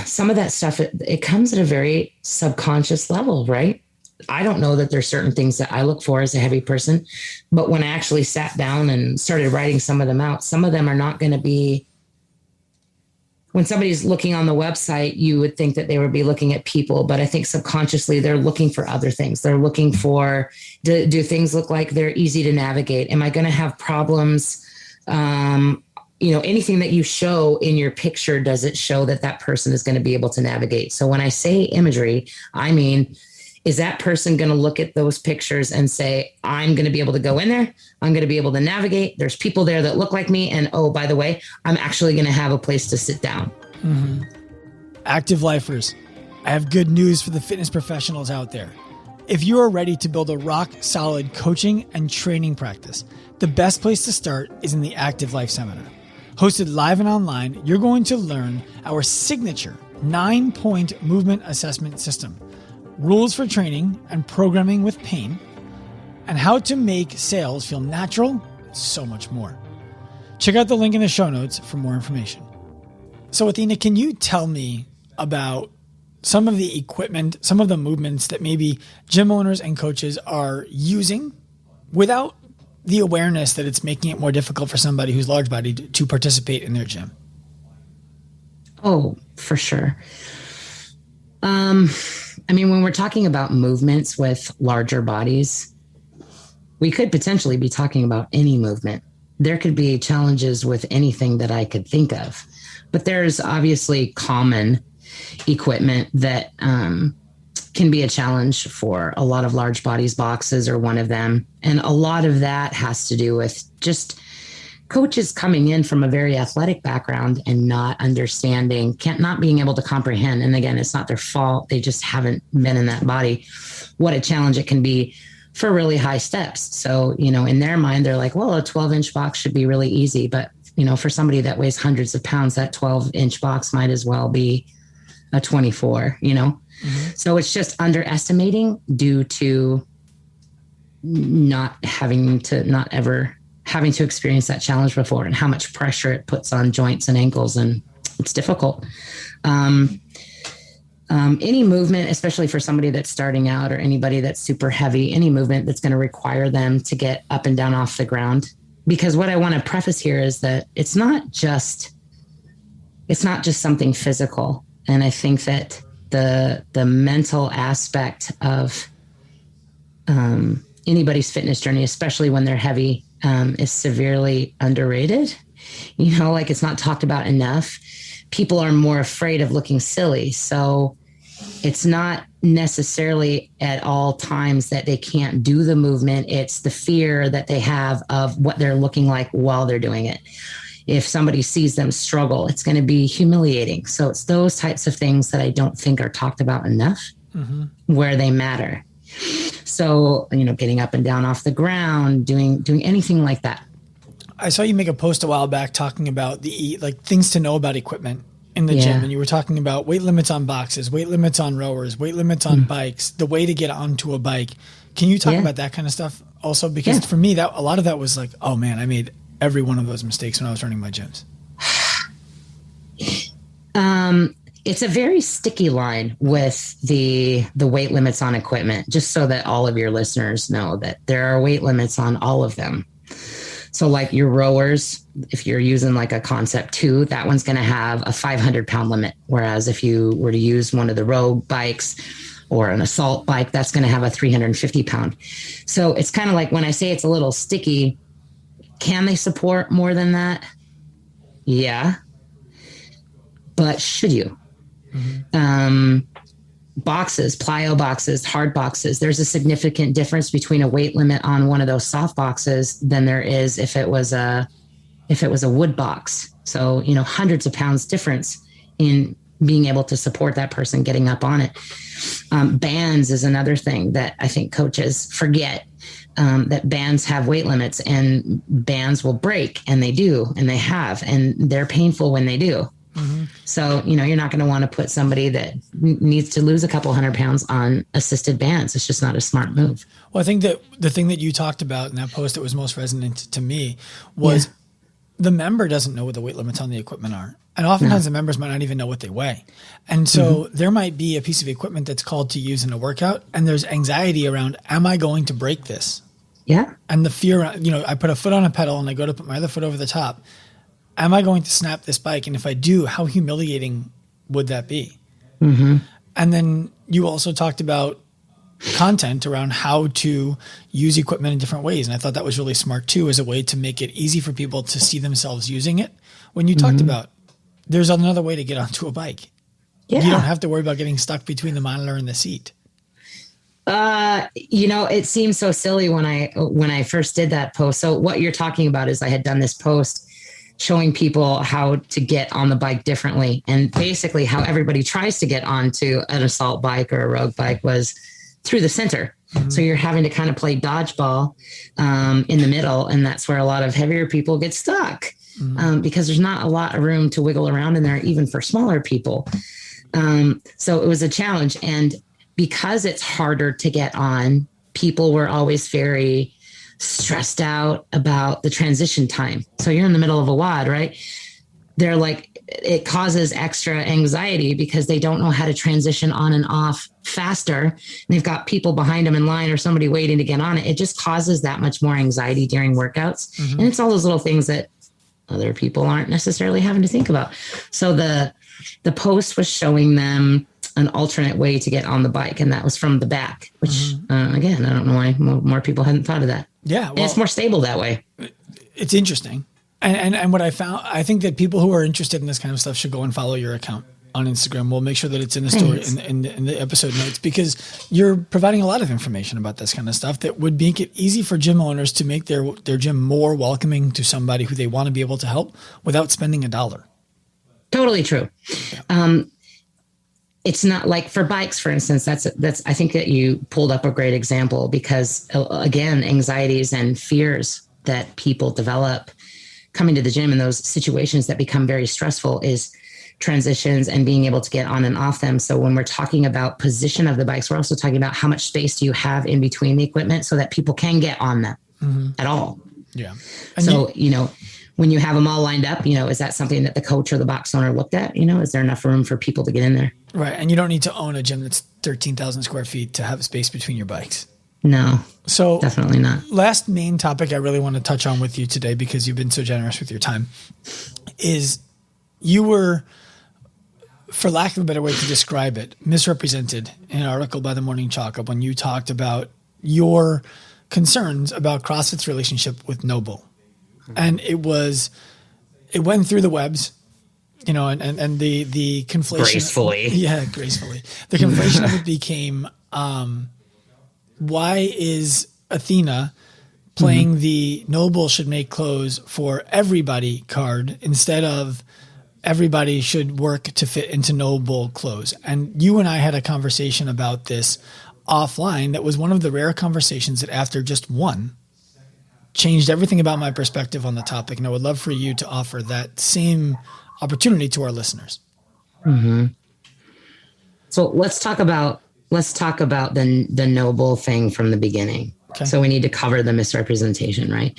some of that stuff, it comes at a very subconscious level, right? I don't know that there's certain things that I look for as a heavy person, but when I actually sat down and started writing some of them out, some of them are not going to be. When somebody's looking on the website, you would think that they would be looking at people, but I think subconsciously they're looking for other things. They're looking for, do things look like they're easy to navigate? Am I going to have problems? Anything that you show in your picture, does it show that person is going to be able to navigate? So when I say imagery, I mean, is that person going to look at those pictures and say, I'm going to be able to go in there. I'm going to be able to navigate. There's people there that look like me. And oh, by the way, I'm actually going to have a place to sit down. Mm-hmm. Active lifers. I have good news for the fitness professionals out there. If you are ready to build a rock-solid coaching and training practice, the best place to start is in the Active Life Seminar. Hosted live and online, you're going to learn our signature 9-point movement assessment system, rules for training and programming with pain, and how to make sales feel natural, and so much more. Check out the link in the show notes for more information. So Athena, can you tell me about some of the equipment, some of the movements that maybe gym owners and coaches are using without the awareness that it's making it more difficult for somebody who's large bodied to participate in their gym? Oh, for sure. When we're talking about movements with larger bodies, we could potentially be talking about any movement. There could be challenges with anything that I could think of, but there's obviously common equipment that can be a challenge for a lot of large bodies. Boxes are one of them. And a lot of that has to do with just coaches coming in from a very athletic background and not understanding, not being able to comprehend. And again, it's not their fault. They just haven't been in that body. What a challenge it can be for really high steps. So, in their mind, they're like, well, a 12-inch box should be really easy. But, for somebody that weighs hundreds of pounds, that 12-inch box might as well be a 24, So it's just underestimating due to not ever having to experience that challenge before, and how much pressure it puts on joints and ankles. And it's difficult. Any movement, especially for somebody that's starting out or anybody that's super heavy, any movement that's going to require them to get up and down off the ground. Because what I want to preface here is that it's not just something physical. And I think that the mental aspect of anybody's fitness journey, especially when they're heavy, is severely underrated. It's not talked about enough. People are more afraid of looking silly. So it's not necessarily at all times that they can't do the movement. It's the fear that they have of what they're looking like while they're doing it. If somebody sees them struggle, it's going to be humiliating. So it's those types of things that I don't think are talked about enough, where they matter. So, getting up and down off the ground, doing anything like that. I saw you make a post a while back talking about the things to know about equipment in the gym. And you were talking about weight limits on boxes, weight limits on rowers, weight limits on bikes, the way to get onto a bike. Can you talk about that kind of stuff also? Because for me, a lot of that was like, oh man, I made every one of those mistakes when I was running my gyms. It's a very sticky line with the weight limits on equipment, just so that all of your listeners know that there are weight limits on all of them. So like your rowers, if you're using like a Concept 2, that one's going to have a 500-pound limit. Whereas if you were to use one of the road bikes or an assault bike, that's going to have a 350-pound. So it's kind of like when I say it's a little sticky, can they support more than that? Yeah. But should you? Boxes, plyo boxes, hard boxes, there's a significant difference between a weight limit on one of those soft boxes than there is if it was a wood box. So, hundreds of pounds difference in being able to support that person getting up on it. Bands is another thing that I think coaches forget, that bands have weight limits, and bands will break, and they do, and they have, and they're painful when they do. So, you're not going to want to put somebody that needs to lose a couple 100 pounds on assisted bands. It's just not a smart move. Well, I think that the thing that you talked about in that post that was most resonant to me was the member doesn't know what the weight limits on the equipment are. And oftentimes the members might not even know what they weigh. And so there might be a piece of equipment that's called to use in a workout, and there's anxiety around, am I going to break this? Yeah. And the fear, I put a foot on a pedal and I go to put my other foot over the top. Am I going to snap this bike? And if I do, how humiliating would that be? And then you also talked about content around how to use equipment in different ways. And I thought that was really smart too, as a way to make it easy for people to see themselves using it. When you talked about there's another way to get onto a bike. You don't have to worry about getting stuck between the monitor and the seat. It seems so silly when I first did that post. So what you're talking about is I had done this post showing people how to get on the bike differently. And basically how everybody tries to get onto an assault bike or a road bike was through the center. Mm-hmm. So you're having to kind of play dodgeball in the middle. And that's where a lot of heavier people get stuck because there's not a lot of room to wiggle around in there, even for smaller people. So it was a challenge. And because it's harder to get on, people were always very stressed out about the transition time. So you're in the middle of a WOD, right? They're like, it causes extra anxiety because they don't know how to transition on and off faster. And they've got people behind them in line or somebody waiting to get on it. It just causes that much more anxiety during workouts. Mm-hmm. And it's all those little things that other people aren't necessarily having to think about. So the post was showing them an alternate way to get on the bike. And that was from the back, which again, I don't know why more people hadn't thought of that. Yeah. Well, and it's more stable that way. It's interesting. And what I found, I think that people who are interested in this kind of stuff should go and follow your account on Instagram. We'll make sure that it's in the story in the episode notes, because you're providing a lot of information about this kind of stuff that would make it easy for gym owners to make their gym more welcoming to somebody who they want to be able to help without spending $1. Totally true. Yeah. It's not like for bikes, for instance, that's, I think that you pulled up a great example because again, anxieties and fears that people develop coming to the gym in those situations that become very stressful is transitions and being able to get on and off them. So when we're talking about position of the bikes, we're also talking about how much space do you have in between the equipment so that people can get on them at all. Yeah. And so, when you have them all lined up, is that something that the coach or the box owner looked at? Is there enough room for people to get in there? Right. And you don't need to own a gym that's 13,000 square feet to have space between your bikes. No, so definitely not. Last main topic I really want to touch on with you today, because you've been so generous with your time, is you were, for lack of a better way to describe it, misrepresented in an article by the Morning Chalk Up when you talked about your concerns about CrossFit's relationship with Noble. And it went through the webs, and the conflation. Gracefully. Yeah, gracefully. The conflation of it became, why is Athena playing the Noble should make clothes for everybody card instead of everybody should work to fit into Noble clothes? And you and I had a conversation about this offline that was one of the rare conversations that after just one changed everything about my perspective on the topic. And I would love for you to offer that same opportunity to our listeners. Mm-hmm. So let's talk about the Noble thing from the beginning. Okay. So we need to cover the misrepresentation, right?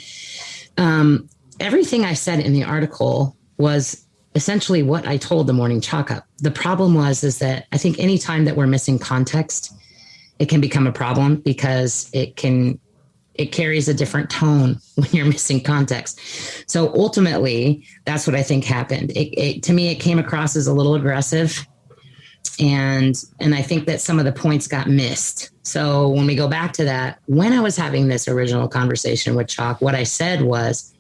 Everything I said in the article was essentially what I told the Morning Chalk Up. The problem is that I think anytime that we're missing context, it can become a problem because it carries a different tone when you're missing context. So ultimately, that's what I think happened. To me, it came across as a little aggressive. And I think that some of the points got missed. So when we go back to that, when I was having this original conversation with Chalk, what I said was,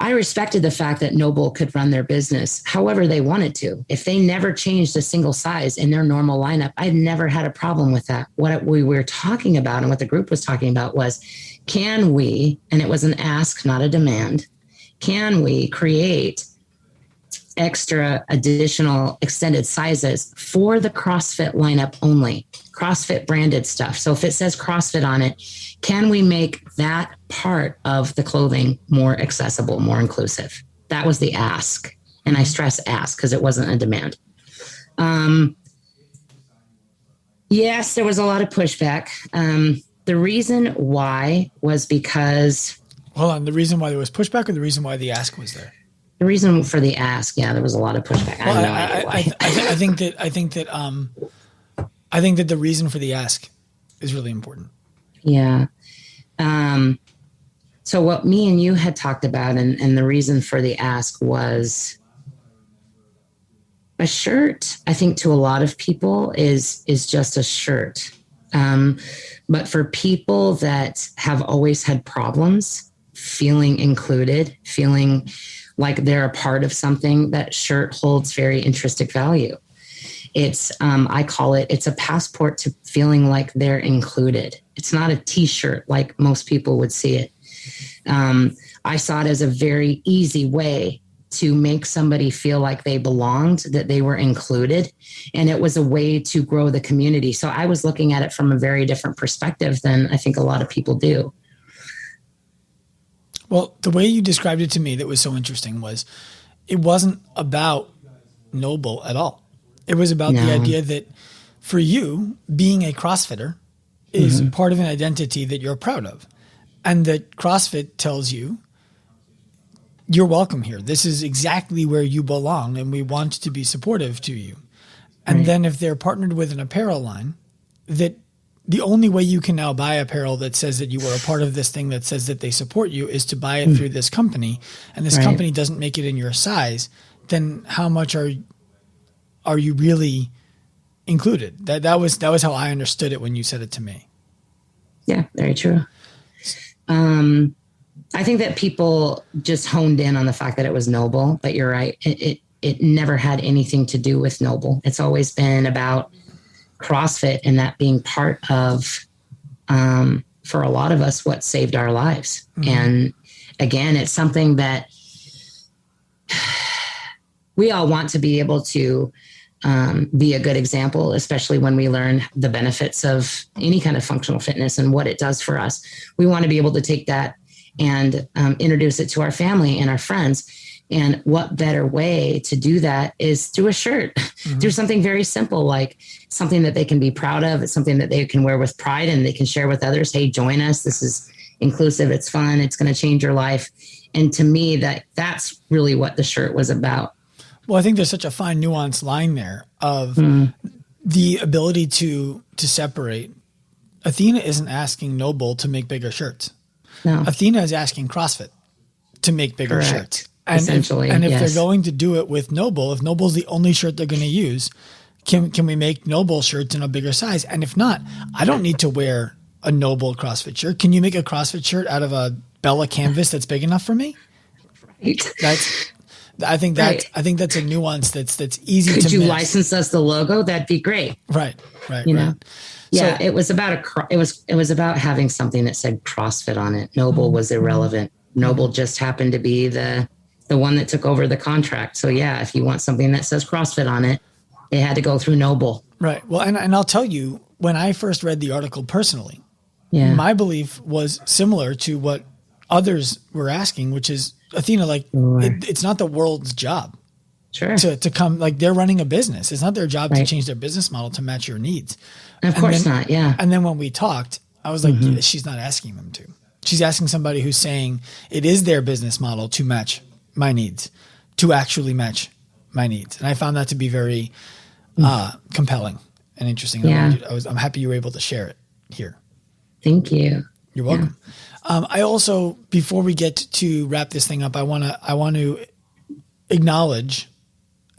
I respected the fact that Noble could run their business however they wanted to. If they never changed a single size in their normal lineup, I've never had a problem with that. What we were talking about and what the group was talking about was, can we, and it was an ask, not a demand, can we create extra additional extended sizes for the CrossFit lineup only, CrossFit branded stuff? So if it says CrossFit on it, can we make that part of the clothing more accessible, more inclusive? That was the ask. And I stress ask because it wasn't a demand. Yes, there was a lot of pushback. The reason why was because... Hold on, the reason why there was pushback or the reason why the ask was there? The reason for the ask, yeah, there was a lot of pushback. I have no idea why. I think that the reason for the ask is really important. Yeah. So what me and you had talked about, and the reason for the ask was a shirt. I think to a lot of people is just a shirt. But for people that have always had problems feeling included, feeling like they're a part of something, that shirt holds very intrinsic value. It's, I call it, it's a passport to feeling like they're included. It's not a t-shirt like most people would see it. I saw it as a very easy way to make somebody feel like they belonged, that they were included. And it was a way to grow the community. So I was looking at it from a very different perspective than I think a lot of people do. Well, the way you described it to me that was so interesting was it wasn't about Noble at all. It was about the idea that for you, being a CrossFitter is part of an identity that you're proud of. And that CrossFit tells you, you're welcome here. This is exactly where you belong, and we want to be supportive to you. And then if they're partnered with an apparel line, that the only way you can now buy apparel that says that you were a part of this thing that says that they support you is to buy it through this company, and this company doesn't make it in your size, then how much are you really included? That was how I understood it when you said it to me. Yeah, very true. I think that people just honed in on the fact that it was Noble, but you're right. It never had anything to do with Noble. It's always been about CrossFit and that being part of, for a lot of us, what saved our lives. And again, it's something that we all want to be able to be a good example, especially when we learn the benefits of any kind of functional fitness and what it does for us. We want to be able to take that and introduce it to our family and our friends. And what better way to do that is through a shirt, through something very simple, like something that they can be proud of. It's something that they can wear with pride and they can share with others. Hey, join us. This is inclusive. It's fun. It's going to change your life. And to me, that's really what the shirt was about. Well, I think there's such a fine nuanced line there of the ability to separate. Athena isn't asking Noble to make bigger shirts. No. Athena is asking CrossFit to make bigger shirts. And essentially, if they're going to do it with Noble, if Noble's the only shirt they're going to use, can we make Noble shirts in a bigger size? And if not, I don't need to wear a Noble CrossFit shirt. Can you make a CrossFit shirt out of a Bella canvas that's big enough for me? Right. I think that's a nuance that's easy to miss. Could you license us the logo? That'd be great. Right. You know? Yeah, so, it was about having something that said CrossFit on it. Noble was irrelevant. Noble just happened to be the one that took over the contract. So yeah, if you want something that says CrossFit on it, it had to go through Noble. Right. Well, and I'll tell you, when I first read the article personally, my belief was similar to what others were asking, which is, Athena, it's not the world's job to come, like they're running a business. It's not their job to change their business model to match your needs. Of course not. Yeah. And then when we talked, I was like, she's not asking them to. She's asking somebody who's saying it is their business model to match my needs, to actually match my needs. And I found that to be very compelling and interesting. Yeah. I'm happy you were able to share it here. Thank you. You're welcome. Yeah. I also, before we get to wrap this thing up, I want to acknowledge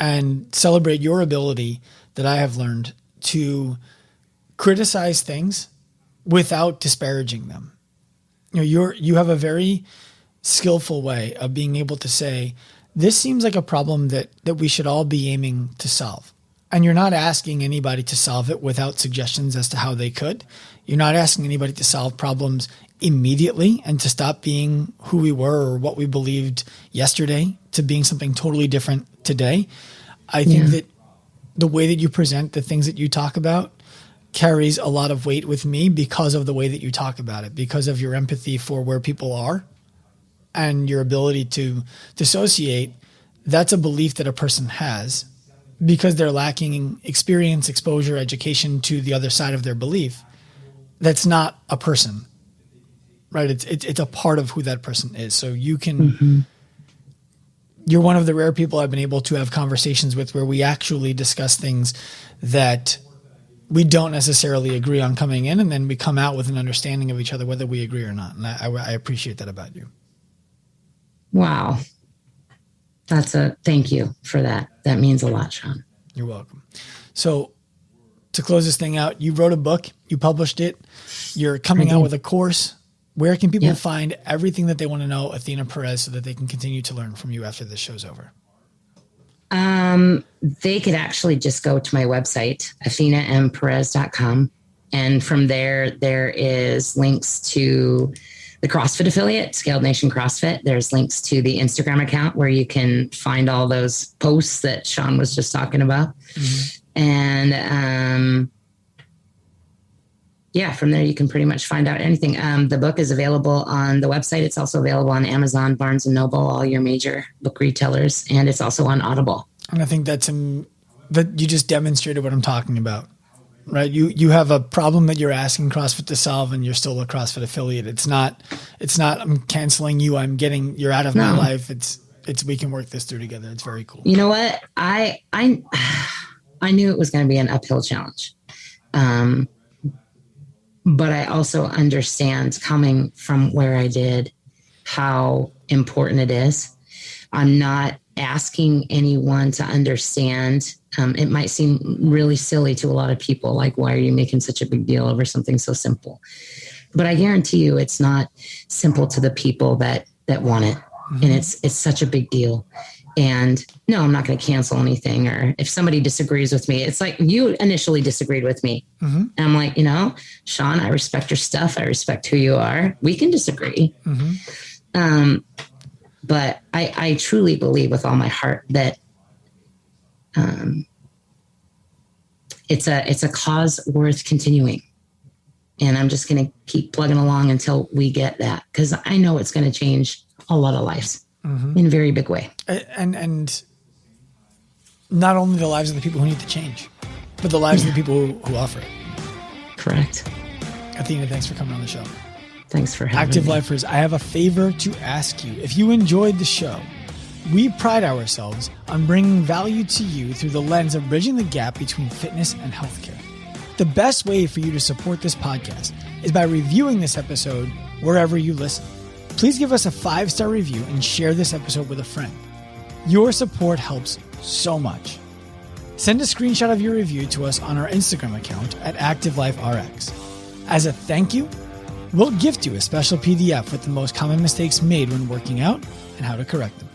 and celebrate your ability that I have learned to criticize things without disparaging them. You have a very skillful way of being able to say, this seems like a problem that we should all be aiming to solve. And you're not asking anybody to solve it without suggestions as to how they could. You're not asking anybody to solve problems immediately and to stop being who we were or what we believed yesterday to being something totally different today. I think that the way that you present the things that you talk about carries a lot of weight with me because of the way that you talk about it, because of your empathy for where people are and your ability to dissociate. That's a belief that a person has because they're lacking experience, exposure, education to the other side of their belief. That's not a person, right? It's a part of who that person is. So you can, you're one of the rare people I've been able to have conversations with where we actually discuss things that we don't necessarily agree on coming in, and then we come out with an understanding of each other, whether we agree or not. And I appreciate that about you. Wow. Thank you for that. That means a lot, Sean. You're welcome. So to close this thing out, you wrote a book, you published it, you're coming out with a course. Where can people find everything that they want to know, Athena Perez, so that they can continue to learn from you after this show's over? They could actually just go to my website, athenaperez.com. And from there is links to the CrossFit affiliate, Scaled Nation CrossFit. There's links to the Instagram account where you can find all those posts that Sean was just talking about. And yeah, from there you can pretty much find out anything. The book is available on the website. It's also available on Amazon, Barnes & Noble, all your major book retailers, and it's also on Audible. And I think that you just demonstrated what I'm talking about. Right. You have a problem that you're asking CrossFit to solve, and you're still a CrossFit affiliate. It's not I'm canceling you. You're out of my life. It's we can work this through together. It's very cool. You know what? I knew it was going to be an uphill challenge. But I also understand, coming from where I did, how important it is. I'm not asking anyone to understand. It might seem really silly to a lot of people, like, why are you making such a big deal over something so simple? But I guarantee you it's not simple to the people that want it. And it's such a big deal. And no, I'm not going to cancel anything. Or if somebody disagrees with me, it's like, you initially disagreed with me. And I'm like, Sean, I respect your stuff. I respect who you are. We can disagree. But I truly believe with all my heart that it's a cause worth continuing. And I'm just going to keep plugging along until we get that, because I know it's going to change a lot of lives in a very big way. And not only the lives of the people who need to change, but the lives of the people who offer it. Correct. Athena, thanks for coming on the show. Thanks for having me. Active Lifers, I have a favor to ask you. If you enjoyed the show, we pride ourselves on bringing value to you through the lens of bridging the gap between fitness and healthcare. The best way for you to support this podcast is by reviewing this episode wherever you listen. Please give us a 5-star review and share this episode with a friend. Your support helps so much. Send a screenshot of your review to us on our Instagram account at ActiveLifeRx. As a thank you, we'll gift you a special PDF with the most common mistakes made when working out and how to correct them.